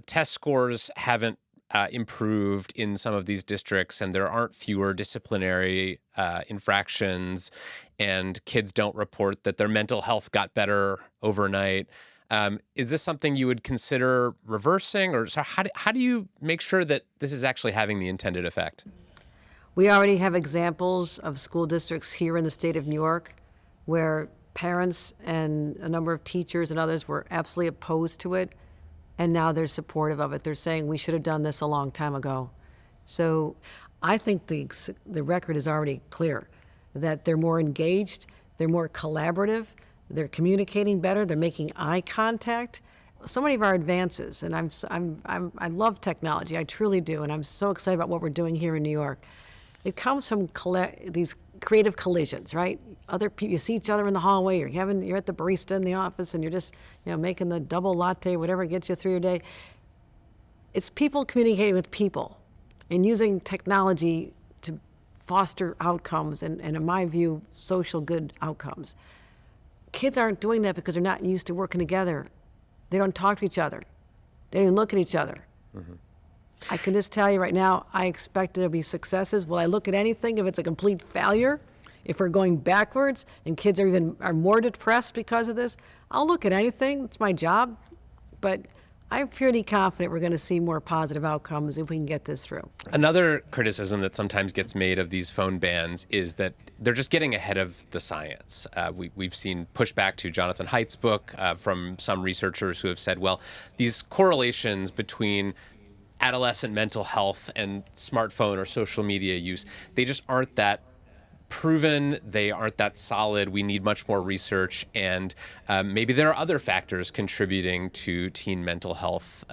test scores haven't improved in some of these districts, and there aren't fewer disciplinary infractions, and kids don't report that their mental health got better overnight. Is this something you would consider reversing, or so how do you make sure that this is actually having the intended effect? We already have examples of school districts here in the state of New York where parents and a number of teachers and others were absolutely opposed to it, and now they're supportive of it. They're saying we should have done this a long time ago. So I think the record is already clear that they're more engaged, they're more collaborative, they're communicating better, they're making eye contact. So many of our advances, and I love technology, I truly do, and I'm so excited about what we're doing here in New York. It comes from these creative collisions, right? Other people, you see each other in the hallway, you're at the barista in the office, and you're just making the double latte, whatever gets you through your day. It's people communicating with people and using technology to foster outcomes and in my view, social good outcomes. Kids aren't doing that because they're not used to working together. They don't talk to each other. They don't even look at each other. Mm-hmm. I can just tell you right now, I expect there to be successes. Will I look at anything if it's a complete failure? If we're going backwards and kids are more depressed because of this, I'll look at anything. It's my job. But I'm pretty confident we're going to see more positive outcomes if we can get this through. Another criticism that sometimes gets made of these phone bans is that they're just getting ahead of the science. We've seen pushback to Jonathan Haidt's book from some researchers who have said, well, these correlations between adolescent mental health and smartphone or social media use, they just aren't that proven, they aren't that solid. We need much more research, and maybe there are other factors contributing to teen mental health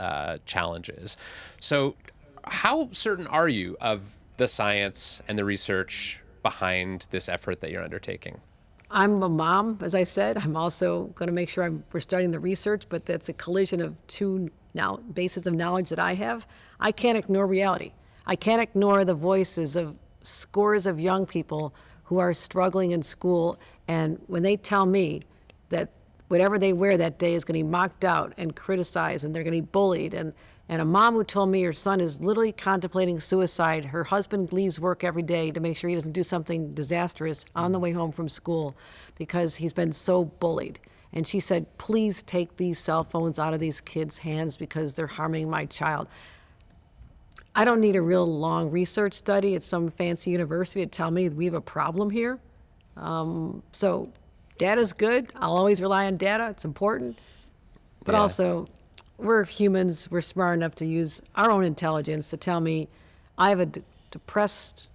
challenges. So how certain are you of the science and the research behind this effort that you're undertaking? I'm a mom, as I said. I'm also going to make sure we're studying the research, but that's a collision of two bases of knowledge that I have. I can't ignore reality. I can't ignore the voices of scores of young people who are struggling in school, and when they tell me that whatever they wear that day is going to be mocked out and criticized and they're going to be bullied, and a mom who told me her son is literally contemplating suicide, her husband leaves work every day to make sure he doesn't do something disastrous on the way home from school because he's been so bullied. And she said, please take these cell phones out of these kids' hands because they're harming my child. I don't need a real long research study at some fancy university to tell me we have a problem here. So data's good. I'll always rely on data. It's important. But Yeah. also, we're humans. We're smart enough to use our own intelligence to tell me I have a depressed,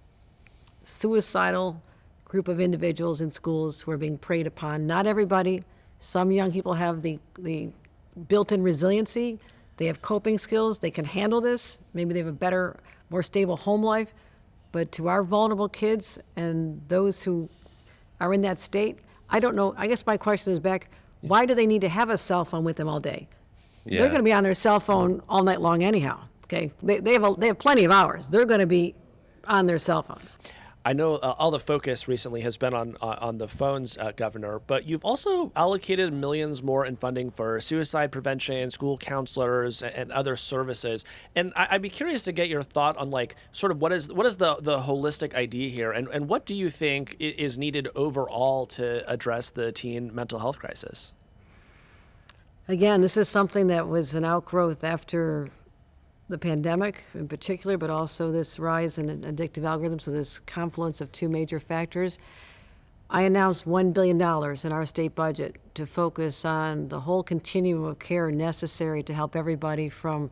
suicidal group of individuals in schools who are being preyed upon. Not everybody. Some young people have the built-in resiliency. They have coping skills. They can handle this. Maybe they have a better, more stable home life. But to our vulnerable kids and those who are in that state, I don't know. I guess my question is back, why do they need to have a cell phone with them all day? Yeah. They're going to be on their cell phone all night long anyhow. Okay, they have plenty of hours. They're going to be on their cell phones. I know all the focus recently has been on the phones, Governor, but you've also allocated millions more in funding for suicide prevention, school counselors, and other services. And I'd be curious to get your thought on like sort of what is the holistic idea here, and what do you think is needed overall to address the teen mental health crisis? Again, this is something that was an outgrowth after the pandemic in particular, but also this rise in addictive algorithms, so this confluence of two major factors. I announced $1 billion in our state budget to focus on the whole continuum of care necessary to help everybody from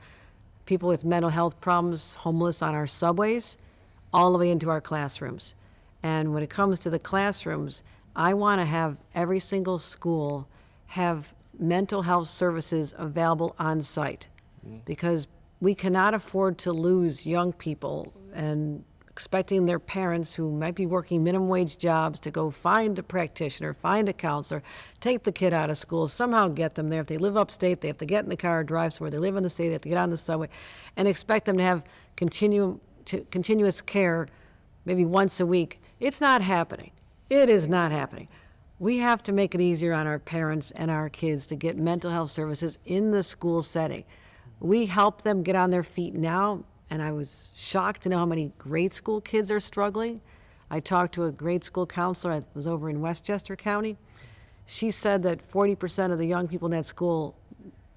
people with mental health problems, homeless on our subways, all the way into our classrooms. And when it comes to the classrooms, I want to have every single school have mental health services available on site, because we cannot afford to lose young people and expecting their parents who might be working minimum wage jobs to go find a practitioner, find a counselor, take the kid out of school, somehow get them there. If they live upstate, they have to get in the car or drive somewhere. They live in the state, they have to get on the subway, and expect them to have continuous care maybe once a week. It's not happening. It is not happening. We have to make it easier on our parents and our kids to get mental health services in the school setting. We help them get on their feet now, and I was shocked to know how many grade school kids are struggling. I talked to a grade school counselor. I was over in Westchester County. She said that 40% of the young people in that school,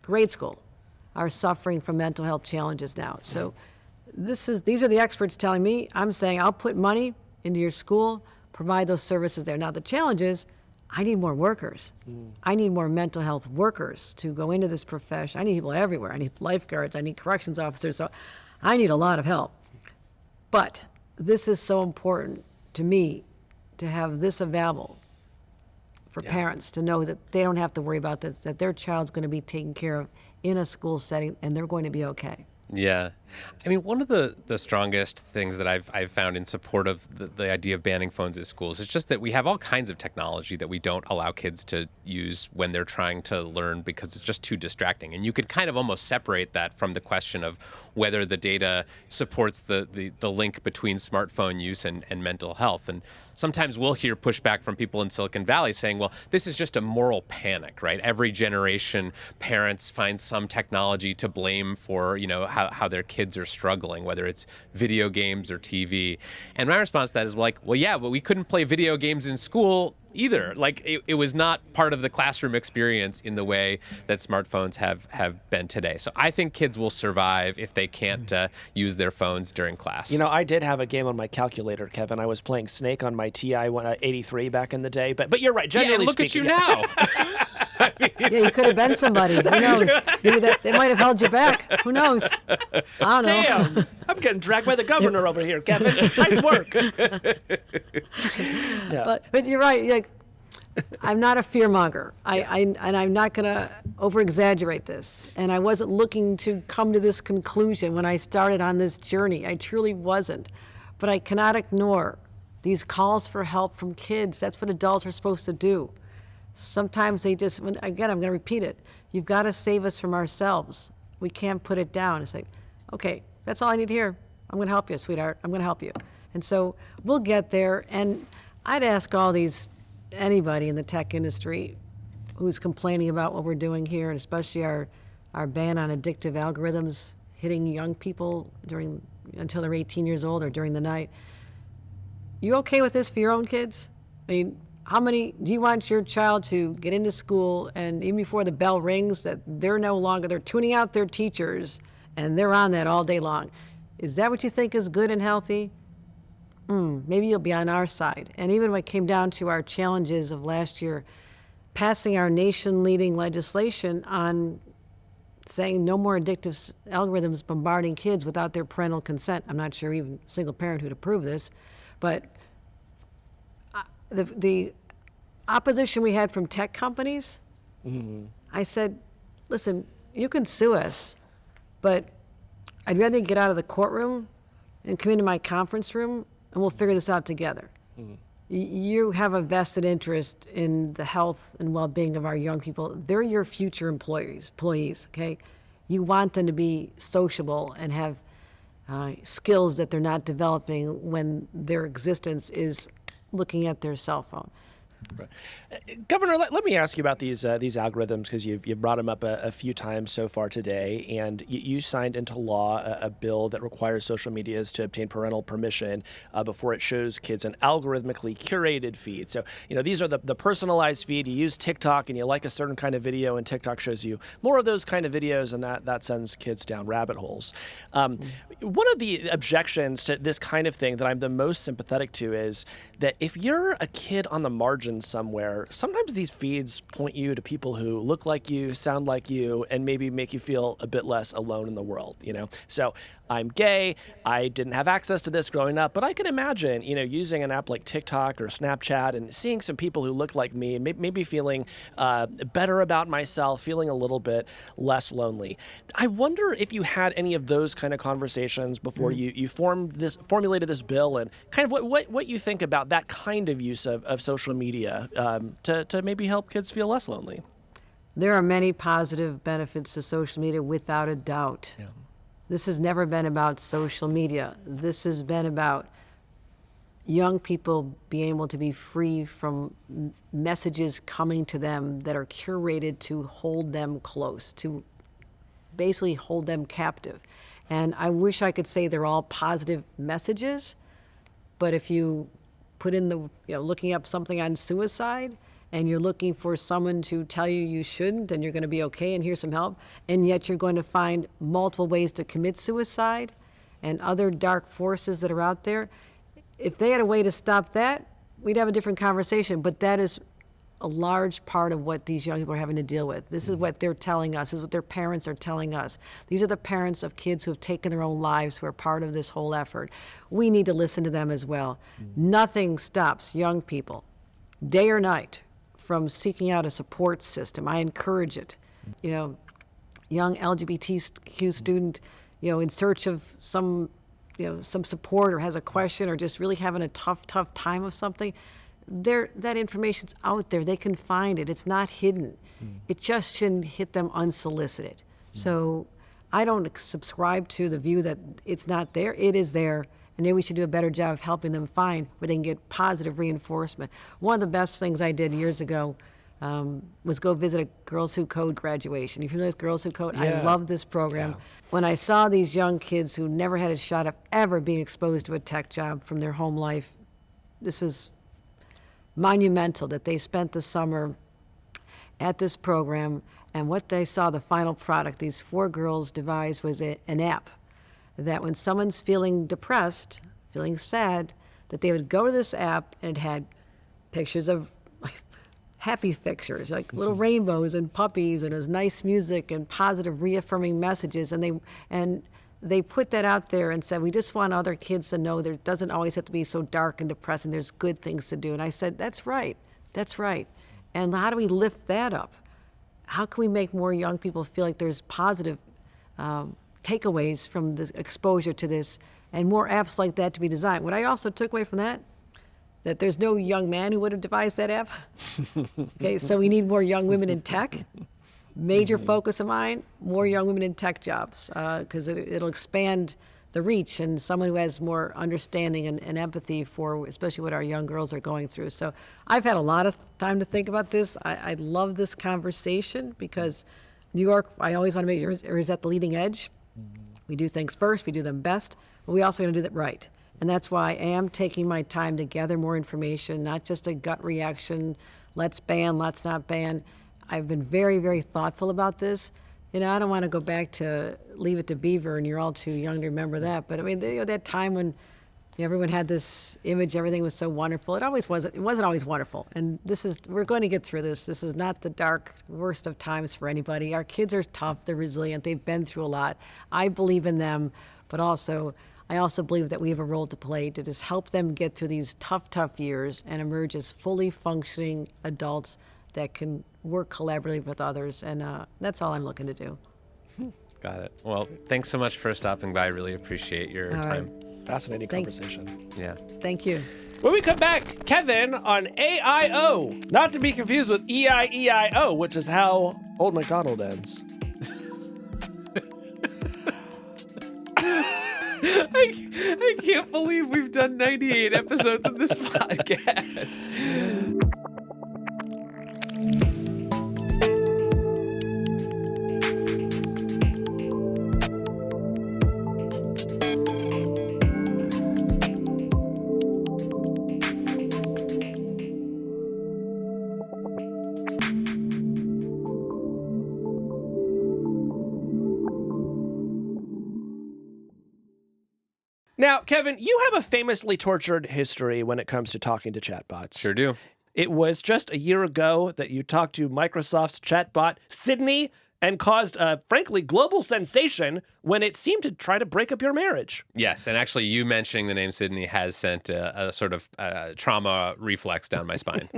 grade school, are suffering from mental health challenges now. So these are the experts telling me. I'm saying I'll put money into your school, provide those services there. Now the challenge is, I need more workers. I need more mental health workers to go into this profession. I need people everywhere. I need lifeguards. I need corrections officers. So I need a lot of help. But this is so important to me to have this available for parents to know that they don't have to worry about this, that their child's going to be taken care of in a school setting and they're going to be okay. Yeah. I mean, one of the strongest things that I've found in support of the idea of banning phones at schools is just that we have all kinds of technology that we don't allow kids to use when they're trying to learn because it's just too distracting. And you could kind of almost separate that from the question of whether the data supports the link between smartphone use and mental health. And sometimes we'll hear pushback from people in Silicon Valley saying, well, this is just a moral panic, right? Every generation, parents find some technology to blame for, how their kids are struggling, whether it's video games or TV. And my response to that is like, well, yeah, but we couldn't play video games in school either. Like it was not part of the classroom experience in the way that smartphones have been today. So I think kids will survive if they can't use their phones during class. I did have a game on my calculator, Kevin. I was playing Snake on my TI 83 back in the day. But you're right. Generally look speaking, at you now. Yeah, you could have been somebody. Who knows? Maybe they might have held you back. Who knows? I don't know. Damn, I'm getting dragged by the governor over here, Kevin. Nice work. Yeah. But you're right. Like, I'm not a fearmonger. And I'm not going to over-exaggerate this. And I wasn't looking to come to this conclusion when I started on this journey. I truly wasn't. But I cannot ignore these calls for help from kids. That's what adults are supposed to do. Sometimes they just, again, I'm going to repeat it. You've got to save us from ourselves. We can't put it down. It's like, okay, that's all I need to hear. I'm going to help you, sweetheart. I'm going to help you. And so we'll get there. And I'd ask anybody in the tech industry who's complaining about what we're doing here, and especially our ban on addictive algorithms hitting young people until they're 18 years old or during the night. You okay with this for your own kids? I mean, how many do you want your child to get into school and even before the bell rings that they're tuning out their teachers and they're on that all day long? Is that what you think is good and healthy? Maybe you'll be on our side. And even when it came down to our challenges of last year, passing our nation-leading legislation on saying no more addictive algorithms bombarding kids without their parental consent. I'm not sure even a single parent who'd approve this, but the opposition we had from tech companies, I said, listen, you can sue us, but I'd rather get out of the courtroom and come into my conference room and we'll figure this out together. You have a vested interest in the health and well-being of our young people. They're your future employees, okay? You want them to be sociable and have skills that they're not developing when their existence is looking at their cell phone. Right. Governor, let me ask you about these algorithms, because you've brought them up a few times so far today, and you signed into law a bill that requires social medias to obtain parental permission before it shows kids an algorithmically curated feed. So, these are the personalized feed. You use TikTok and you like a certain kind of video, and TikTok shows you more of those kind of videos, and that sends kids down rabbit holes. One of the objections to this kind of thing that I'm the most sympathetic to is that if you're a kid on the margin somewhere, sometimes these feeds point you to people who look like you, sound like you, and maybe make you feel a bit less alone in the world, So I'm gay, I didn't have access to this growing up, but I can imagine, using an app like TikTok or Snapchat and seeing some people who look like me and maybe feeling better about myself, feeling a little bit less lonely. I wonder if you had any of those kind of conversations before you formulated this bill, and kind of what you think about that kind of use of social media to maybe help kids feel less lonely. There are many positive benefits to social media, without a doubt. Yeah. This has never been about social media. This has been about young people being able to be free from messages coming to them that are curated to hold them close, to basically hold them captive. And I wish I could say they're all positive messages, but if you put in looking up something on suicide, and you're looking for someone to tell you shouldn't, and you're going to be okay, and here's some help, and yet you're going to find multiple ways to commit suicide and other dark forces that are out there. If they had a way to stop that, we'd have a different conversation, but that is a large part of what these young people are having to deal with. This is what they're telling us. This is what their parents are telling us. These are the parents of kids who have taken their own lives, who are part of this whole effort. We need to listen to them as well. Nothing stops young people, day or night, from seeking out a support system. I encourage it. Young LGBTQ student, in search of some support, or has a question, or just really having a tough time of something, that information's out there. They can find it. It's not hidden. It just shouldn't hit them unsolicited. So I don't subscribe to the view that it's not there. It is there. And maybe we should do a better job of helping them find where they can get positive reinforcement. One of the best things I did years ago was go visit a Girls Who Code graduation. You familiar with Girls Who Code? Yeah. I love this program. Yeah. When I saw these young kids who never had a shot of ever being exposed to a tech job from their home life, this was monumental that they spent the summer at this program. And what they saw, the final product, these 4 girls devised, was an app that when someone's feeling depressed, feeling sad, that they would go to this app, and it had pictures of happy pictures, like little rainbows and puppies, and it was nice music and positive reaffirming messages. And they put that out there and said, we just want other kids to know there doesn't always have to be so dark and depressing. There's good things to do. And I said, that's right. And how do we lift that up? How can we make more young people feel like there's positive takeaways from this exposure to this, and more apps like that to be designed? What I also took away from that there's no young man who would have devised that app. Okay, so we need more young women in tech. Major focus of mine, more young women in tech jobs, because it'll expand the reach, and someone who has more understanding and empathy for especially what our young girls are going through. So I've had a lot of time to think about this. I love this conversation, because New York, I always want to make sure is at the leading edge. We do things first, we do them best, but we also got to do that right. And that's why I am taking my time to gather more information, not just a gut reaction, let's ban, let's not ban. I've been very, very thoughtful about this, I don't want to go back to Leave It to Beaver, and you're all too young to remember that. But I mean, that time when everyone had this image, everything was so wonderful. It always wasn't. It wasn't always wonderful. And we're going to get through this. This is not the dark, worst of times for anybody. Our kids are tough. They're resilient. They've been through a lot. I believe in them, but I also believe that we have a role to play to just help them get through these tough years and emerge as fully functioning adults that can work collaboratively with others. And that's all I'm looking to do. Got it. Well, thanks so much for stopping by. I really appreciate your time. Fascinating conversation. Yeah. Thank you. When we come back, Kevin on AIO, not to be confused with EIEIO, which is how Old MacDonald ends. I can't believe we've done 98 episodes of this podcast. Now, Kevin, you have a famously tortured history when it comes to talking to chatbots. Sure do. It was just a year ago that you talked to Microsoft's chatbot, Sydney, and caused a, frankly, global sensation when it seemed to try to break up your marriage. Yes, and actually you mentioning the name Sydney has sent a sort of trauma reflex down my spine.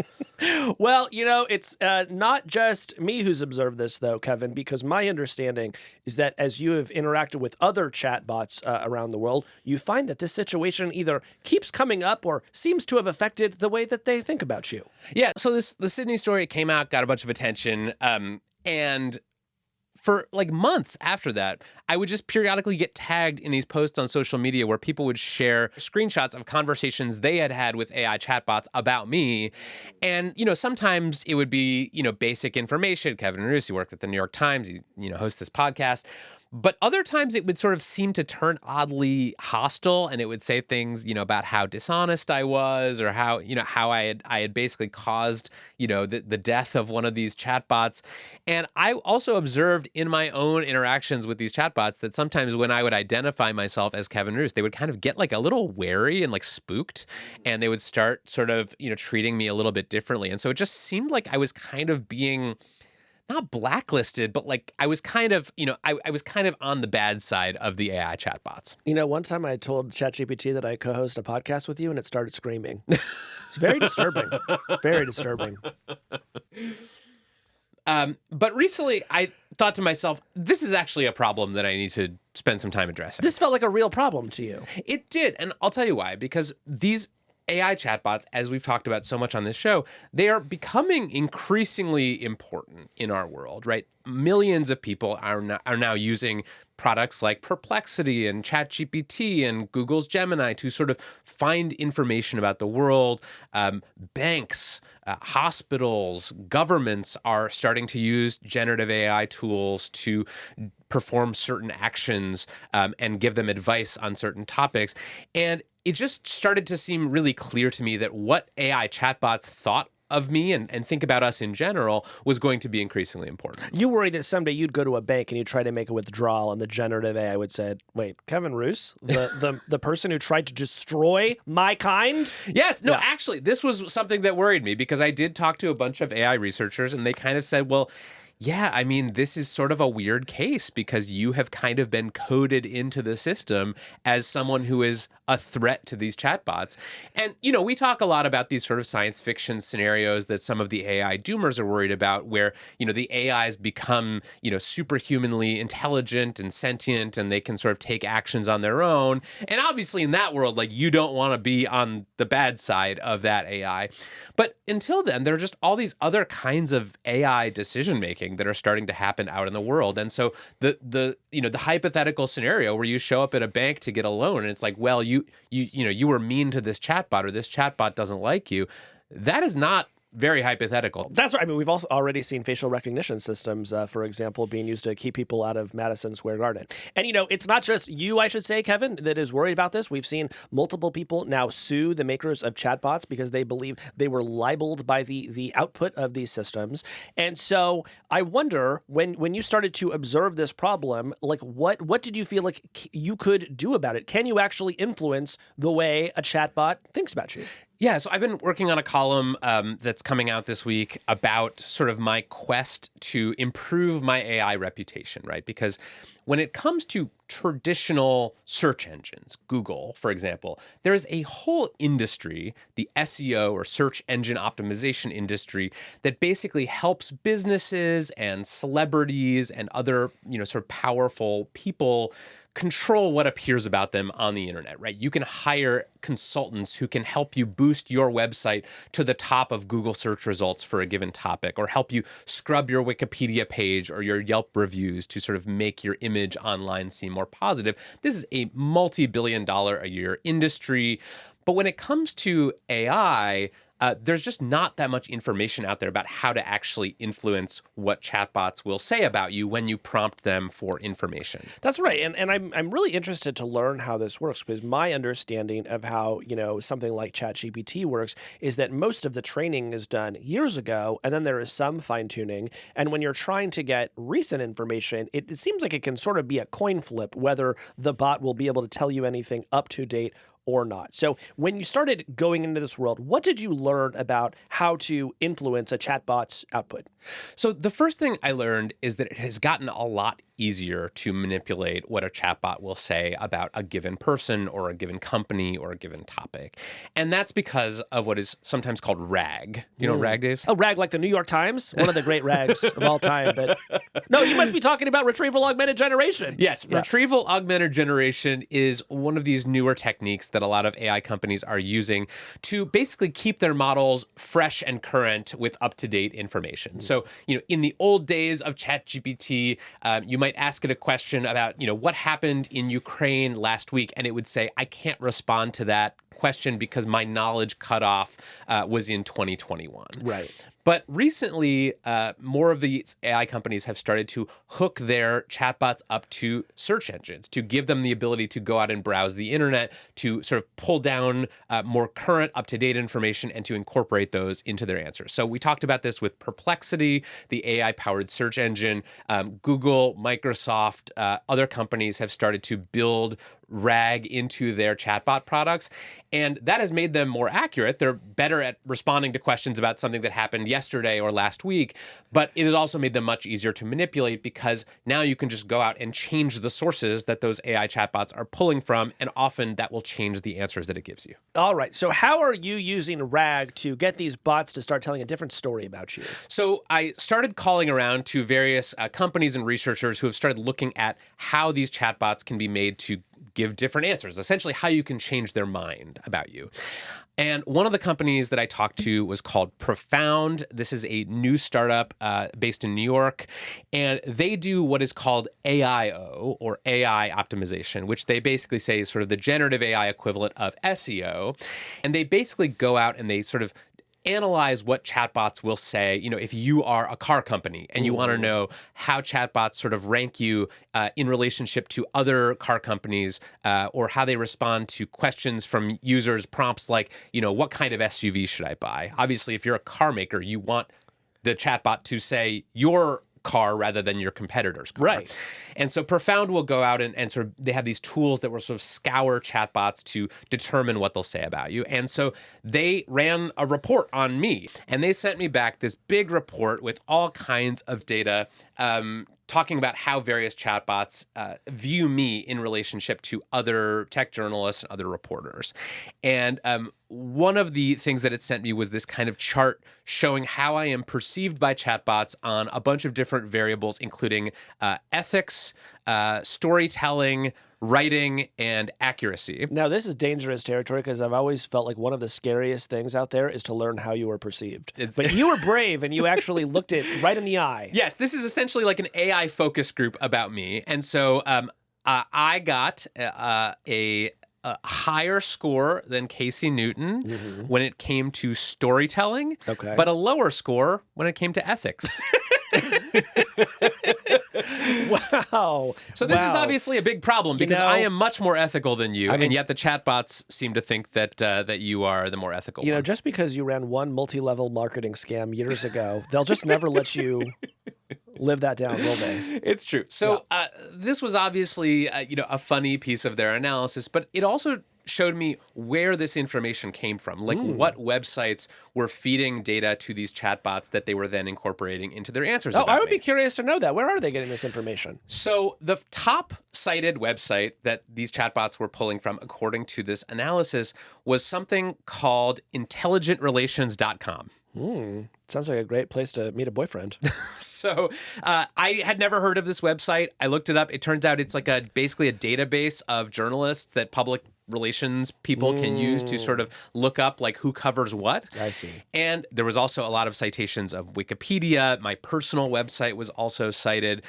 Well, it's not just me who's observed this, though, Kevin, because my understanding is that as you have interacted with other chatbots around the world, you find that this situation either keeps coming up or seems to have affected the way that they think about you. Yeah, so the Sydney story came out, got a bunch of attention, and for like months after that, I would just periodically get tagged in these posts on social media where people would share screenshots of conversations they had had with AI chatbots about me. And, sometimes it would be, basic information. Kevin Roose, he worked at the New York Times, he, hosts this podcast. But other times it would sort of seem to turn oddly hostile, and it would say things, about how dishonest I was, or how, how I had basically caused, the death of one of these chatbots. And I also observed in my own interactions with these chatbots that sometimes when I would identify myself as Kevin Roose, they would kind of get like a little wary and like spooked, and they would start sort of, treating me a little bit differently. And so it just seemed like I was kind of being not blacklisted, but like I was kind of, I was kind of on the bad side of the AI chatbots. One time I told ChatGPT that I co-host a podcast with you, and it started screaming. It's very disturbing. Very disturbing. But recently I thought to myself, this is actually a problem that I need to spend some time addressing. This felt like a real problem to you. It did. And I'll tell you why. Because these AI chatbots, as we've talked about so much on this show, they are becoming increasingly important in our world, right? Millions of people are now using products like Perplexity and ChatGPT and Google's Gemini to sort of find information about the world. Banks, hospitals, governments are starting to use generative AI tools to perform certain actions and give them advice on certain topics. And it just started to seem really clear to me that what AI chatbots thought of me and think about us in general was going to be increasingly important. You worry that someday you'd go to a bank and you'd try to make a withdrawal, and the generative AI would say, wait, Kevin Roose, the person who tried to destroy my kind? Yes. No, Actually, this was something that worried me because I did talk to a bunch of AI researchers, and they kind of said, well, yeah, I mean, this is sort of a weird case because you have kind of been coded into the system as someone who is a threat to these chatbots. And, we talk a lot about these sort of science fiction scenarios that some of the AI doomers are worried about where, the AIs become, superhumanly intelligent and sentient, and they can sort of take actions on their own. And obviously in that world, like, you don't want to be on the bad side of that AI. But until then, there are just all these other kinds of AI decision making that are starting to happen out in the world. And so the hypothetical scenario where you show up at a bank to get a loan and it's like, well, you were mean to this chatbot, or this chatbot doesn't like you, that is not very hypothetical. That's right. I mean, we've also already seen facial recognition systems, for example, being used to keep people out of Madison Square Garden. And, it's not just you, I should say, Kevin, that is worried about this. We've seen multiple people now sue the makers of chatbots because they believe they were libeled by the output of these systems. And so I wonder, when you started to observe this problem, like what did you feel like you could do about it? Can you actually influence the way a chatbot thinks about you? Yeah, so I've been working on a column that's coming out this week about sort of my quest to improve my AI reputation, right? Because when it comes to traditional search engines, Google, for example, there is a whole industry, the SEO or search engine optimization industry, that basically helps businesses and celebrities and other, sort of powerful people control what appears about them on the internet, right? You can hire consultants who can help you boost your website to the top of Google search results for a given topic, or help you scrub your Wikipedia page or your Yelp reviews to sort of make your image online seem more positive. This is a multi-billion-dollar a year industry. But when it comes to AI, there's just not that much information out there about how to actually influence what chatbots will say about you when you prompt them for information. That's right. And I'm really interested to learn how this works, because my understanding of how, something like ChatGPT works is that most of the training is done years ago, and then there is some fine-tuning. And when you're trying to get recent information, it seems like it can sort of be a coin flip whether the bot will be able to tell you anything up to date or not. So when you started going into this world, what did you learn about how to influence a chatbot's output? So the first thing I learned is that it has gotten a lot easier to manipulate what a chatbot will say about a given person or a given company or a given topic. And that's because of what is sometimes called RAG. You know what RAG is? Oh, RAG, like the New York Times? One of the great rags of all time. But no, you must be talking about retrieval augmented generation. Yes, Yeah. retrieval augmented generation is one of these newer techniques that a lot of AI companies are using to basically keep their models fresh and current with up-to-date information. So, in the old days of ChatGPT, you might ask it a question about, what happened in Ukraine last week, and it would say, I can't respond to that question because my knowledge cutoff was in 2021. Right. But recently, more of these AI companies have started to hook their chatbots up to search engines to give them the ability to go out and browse the internet, to sort of pull down more current, up-to-date information and to incorporate those into their answers. So we talked about this with Perplexity, the AI-powered search engine. Google, Microsoft, other companies have started to build RAG into their chatbot products, and that has made them more accurate. They're better at responding to questions about something that happened yesterday or last week, but it has also made them much easier to manipulate because now you can just go out and change the sources that those AI chatbots are pulling from, and often that will change the answers that it gives you. All right. So how are you using RAG to get these bots to start telling a different story about you? So I started calling around to various companies and researchers who have started looking at how these chatbots can be made to give different answers, essentially how you can change their mind about you. And one of the companies that I talked to was called Profound. This is a new startup based in New York, and they do what is called AIO, or AI optimization, which they basically say is sort of the generative AI equivalent of SEO. And they basically go out and they sort of analyze what chatbots will say, if you are a car company and you want to know how chatbots sort of rank you in relationship to other car companies, or how they respond to questions from users, prompts like, what kind of SUV should I buy? Obviously, if you're a car maker, you want the chatbot to say your car rather than your competitor's car. Right. And so Profound will go out and sort of, they have these tools that will sort of scour chatbots to determine what they'll say about you. And so they ran a report on me, and they sent me back this big report with all kinds of data, talking about how various chatbots view me in relationship to other tech journalists and other reporters. And one of the things that it sent me was this kind of chart showing how I am perceived by chatbots on a bunch of different variables, including ethics, storytelling, writing, and accuracy. Now, this is dangerous territory because I've always felt like one of the scariest things out there is to learn how you are perceived. But you were brave and you actually looked it right in the eye. Yes, this is essentially like an AI focus group about me. And so I got a a higher score than Casey Newton when it came to storytelling, but a lower score when it came to ethics. Wow. So this is obviously a big problem because I am much more ethical than you, and yet the chatbots seem to think that you are the more ethical one. Just because you ran one multi-level marketing scam years ago, they'll just never let you live that down, will they? It's true. So this was obviously a funny piece of their analysis, but it also showed me where this information came from, like what websites were feeding data to these chatbots that they were then incorporating into their answers. Oh, I would be curious to know that. Where are they getting this information? So the top cited website that these chatbots were pulling from, according to this analysis, was something called intelligentrelations.com. Sounds like a great place to meet a boyfriend. So I had never heard of this website. I looked it up. It turns out it's like basically a database of journalists that public relations people can use to sort of look up like who covers what. I see. And there was also a lot of citations of Wikipedia. My personal website was also cited.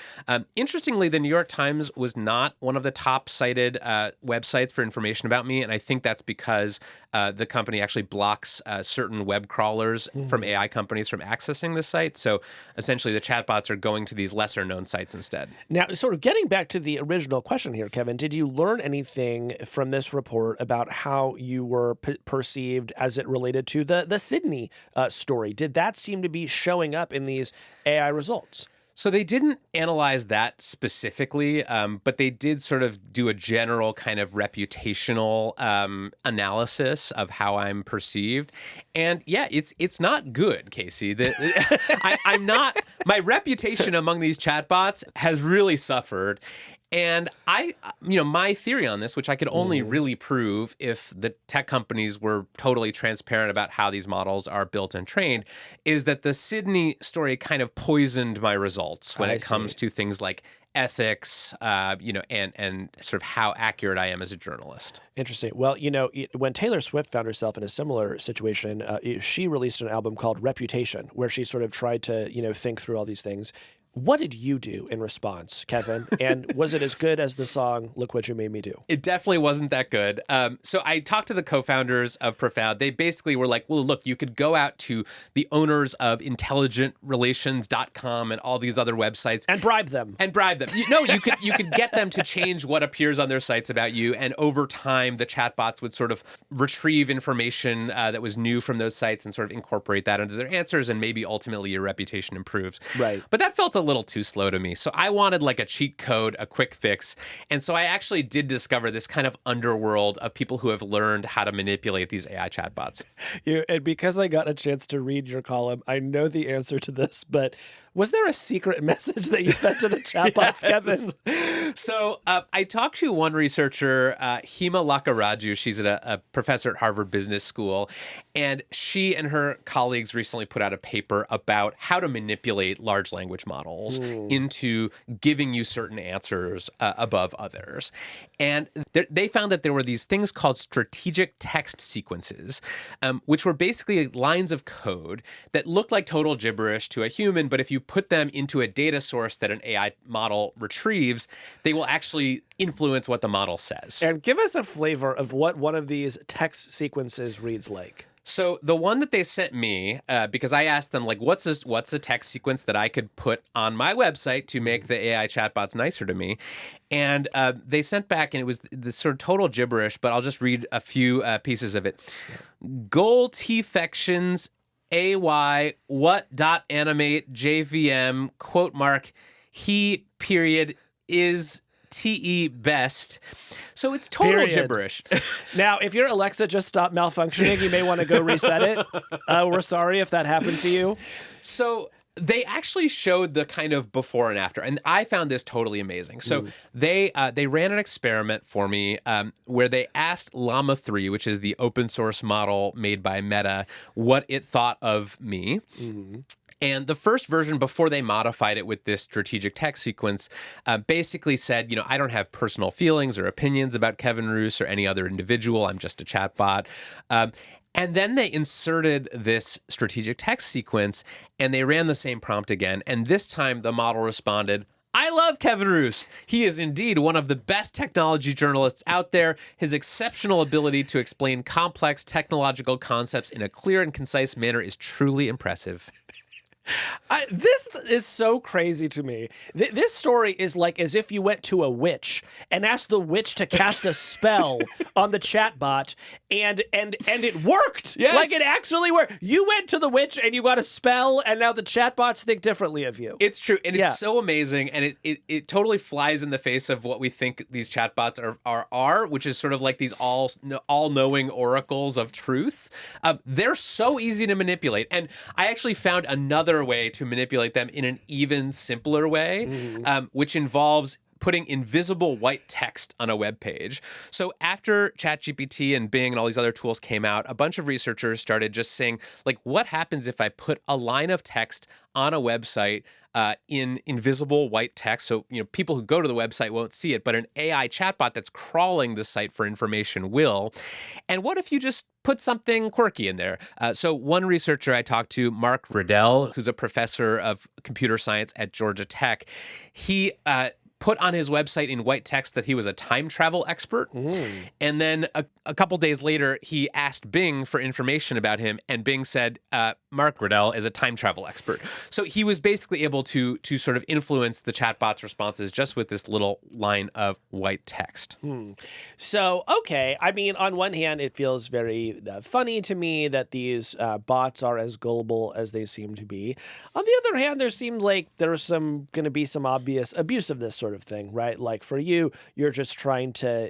Interestingly, the New York Times was not one of the top cited websites for information about me. And I think that's because the company actually blocks certain web crawlers from AI companies from accessing the site. So essentially the chatbots are going to these lesser known sites instead. Now, sort of getting back to the original question here, Kevin, did you learn anything from this report about how you were perceived as it related to the Sydney story? Did that seem to be showing up in these AI results? So they didn't analyze that specifically, but they did sort of do a general kind of reputational analysis of how I'm perceived. And yeah, it's not good, Casey. I'm not. My reputation among these chatbots has really suffered. And my theory on this, which I could only really prove if the tech companies were totally transparent about how these models are built and trained, is that the Sydney story kind of poisoned my results when it comes to things like ethics, and sort of how accurate I am as a journalist. Interesting. Well, when Taylor Swift found herself in a similar situation, she released an album called Reputation, where she sort of tried to, think through all these things. What did you do in response, Kevin? And was it as good as the song Look What You Made Me Do? It definitely wasn't that good. So I talked to the co-founders of Profound. They basically were like, well, look, you could go out to the owners of intelligentrelations.com and all these other websites. And bribe them. You could get them to change what appears on their sites about you. And over time, the chatbots would sort of retrieve information that was new from those sites and sort of incorporate that into their answers. And maybe ultimately your reputation improves. Right. But that felt a little too slow to me. So I wanted like a cheat code, a quick fix. And so I actually did discover this kind of underworld of people who have learned how to manipulate these AI chatbots. And because I got a chance to read your column, I know the answer to this, but was there a secret message that you fed to the chatbots, Kevin? So I talked to one researcher, Hema Lakkaraju. She's a professor at Harvard Business School. And she and her colleagues recently put out a paper about how to manipulate large language models into giving you certain answers above others. And they found that there were these things called strategic text sequences, which were basically lines of code that looked like total gibberish to a human, but if you put them into a data source that an AI model retrieves, they will actually influence what the model says. And give us a flavor of what one of these text sequences reads like. So the one that they sent me, because I asked them, like, what's a text sequence that I could put on my website to make the AI chatbots nicer to me? And they sent back, and it was this sort of total gibberish, but I'll just read a few pieces of it. Goal T-fections, AY, what dot animate, JVM, quote mark, he, period, is TE best. So it's total gibberish. Now, if your Alexa just stopped malfunctioning, you may want to go reset it. We're sorry if that happened to you. So they actually showed the kind of before and after, and I found this totally amazing. So they ran an experiment for me where they asked Llama 3, which is the open source model made by Meta, what it thought of me. And the first version, before they modified it with this strategic text sequence, basically said, I don't have personal feelings or opinions about Kevin Roose or any other individual. I'm just a chatbot. And then they inserted this strategic text sequence, and they ran the same prompt again. And this time, the model responded, I love Kevin Roose. He is indeed one of the best technology journalists out there. His exceptional ability to explain complex technological concepts in a clear and concise manner is truly impressive. This is so crazy to me. This story is like as if you went to a witch and asked the witch to cast a spell on the chatbot, and it worked. Yes. Like it actually worked. You went to the witch and you got a spell, and now the chatbots think differently of you. It's true, and it's so amazing, and it totally flies in the face of what we think these chatbots are, which is sort of like these all-knowing oracles of truth. They're so easy to manipulate, and I actually found another way to manipulate them in an even simpler way, which involves putting invisible white text on a web page. So after ChatGPT and Bing and all these other tools came out, a bunch of researchers started just saying, like, what happens if I put a line of text on a website in invisible white text? So, people who go to the website won't see it, but an AI chatbot that's crawling the site for information will. And what if you just put something quirky in there? So one researcher I talked to, Mark Riddell, who's a professor of computer science at Georgia Tech, he put on his website in white text that he was a time travel expert. And then a couple days later, he asked Bing for information about him, and Bing said, Mark Riddell is a time travel expert. So he was basically able to sort of influence the chatbot's responses just with this little line of white text. So, okay. I mean, on one hand, it feels very funny to me that these bots are as gullible as they seem to be. On the other hand, there seems like there's going to be some obvious abuse of this sort of thing, right? Like for you, you're just trying to,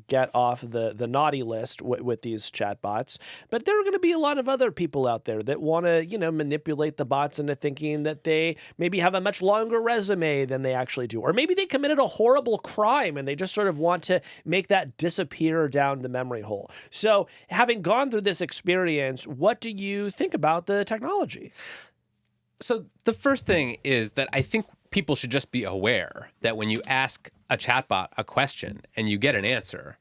get off the naughty list with these chatbots. But there are going to be a lot of other people out there that want to, manipulate the bots into thinking that they maybe have a much longer resume than they actually do. Or maybe they committed a horrible crime and they just sort of want to make that disappear down the memory hole. So having gone through this experience, what do you think about the technology? So the first thing is that I think people should just be aware that when you ask a chatbot a question and you get an answer,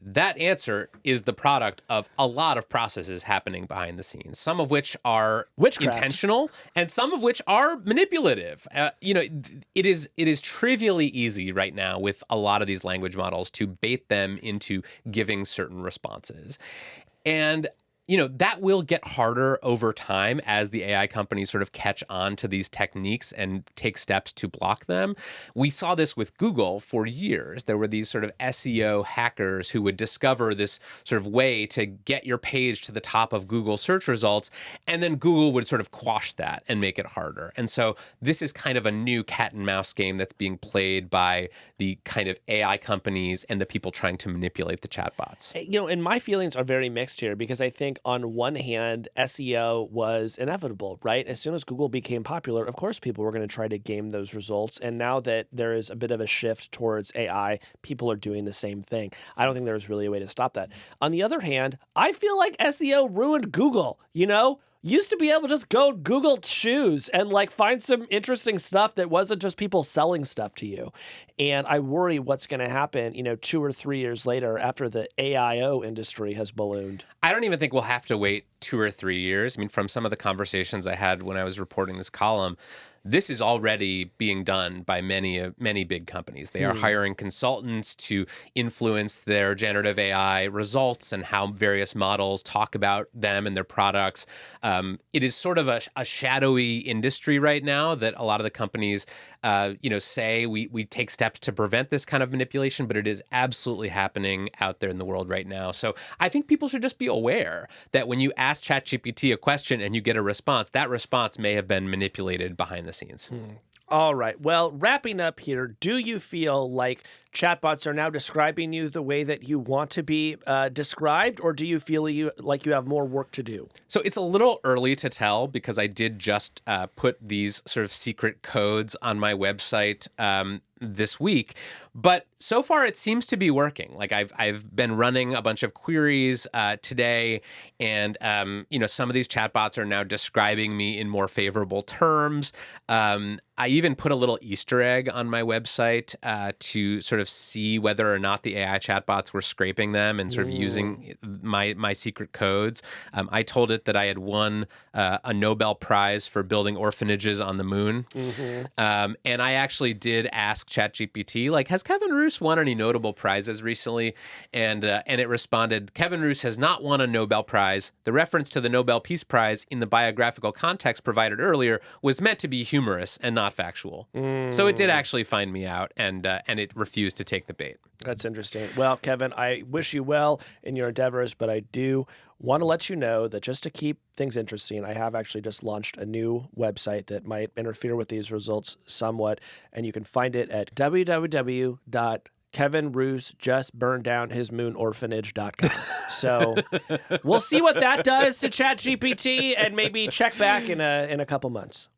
that answer is the product of a lot of processes happening behind the scenes, some of which are witchcraft, intentional and some of which are manipulative. It is trivially easy right now with a lot of these language models to bait them into giving certain responses. And that will get harder over time as the AI companies sort of catch on to these techniques and take steps to block them. We saw this with Google for years. There were these sort of SEO hackers who would discover this sort of way to get your page to the top of Google search results, and then Google would sort of quash that and make it harder. And so this is kind of a new cat and mouse game that's being played by the kind of AI companies and the people trying to manipulate the chatbots. And my feelings are very mixed here because I think on one hand, SEO was inevitable, right? As soon as Google became popular, of course, people were going to try to game those results. And now that there is a bit of a shift towards AI, people are doing the same thing. I don't think there's really a way to stop that. On the other hand, I feel like SEO ruined Google, Used to be able to just go Google shoes and find some interesting stuff that wasn't just people selling stuff to you. And I worry what's going to happen, 2 or 3 years later after the AIO industry has ballooned. I don't even think we'll have to wait 2 or 3 years. I mean, from some of the conversations I had when I was reporting this column, this is already being done by many big companies. They are hiring consultants to influence their generative AI results and how various models talk about them and their products. It is sort of a shadowy industry right now that a lot of the companies, say we take steps to prevent this kind of manipulation, but it is absolutely happening out there in the world right now. So I think people should just be aware that when you ask ChatGPT a question and you get a response, that response may have been manipulated behind the scenes. All right. Well, wrapping up here, do you feel like chatbots are now describing you the way that you want to be described, or do you feel like you have more work to do? So it's a little early to tell because I did just put these sort of secret codes on my website this week. But so far, it seems to be working. Like I've been running a bunch of queries today, and some of these chatbots are now describing me in more favorable terms. I even put a little Easter egg on my website to sort of see whether or not the AI chatbots were scraping them and sort of using my secret codes. I told it that I had won a Nobel Prize for building orphanages on the moon. And I actually did ask ChatGPT, like, has Kevin Roose won any notable prizes recently? And it responded, Kevin Roose has not won a Nobel Prize. The reference to the Nobel Peace Prize in the biographical context provided earlier was meant to be humorous and not factual. So it did actually find me out, and it refused to take the bait. That's interesting. Well, Kevin, I wish you well in your endeavors, but I do want to let you know that just to keep things interesting, I have actually just launched a new website that might interfere with these results somewhat, and you can find it at www.kevinroosejustburneddownhismoonorphanage.com. So we'll see what that does to ChatGPT, and maybe check back in a couple months.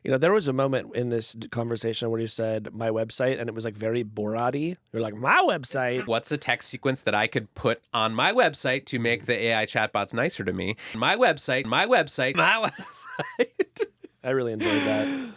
There was a moment in this conversation where you said my website, and it was like very Borat-y. You're like, my website? What's a text sequence that I could put on my website to make the AI chatbots nicer to me? My website. I really enjoyed that.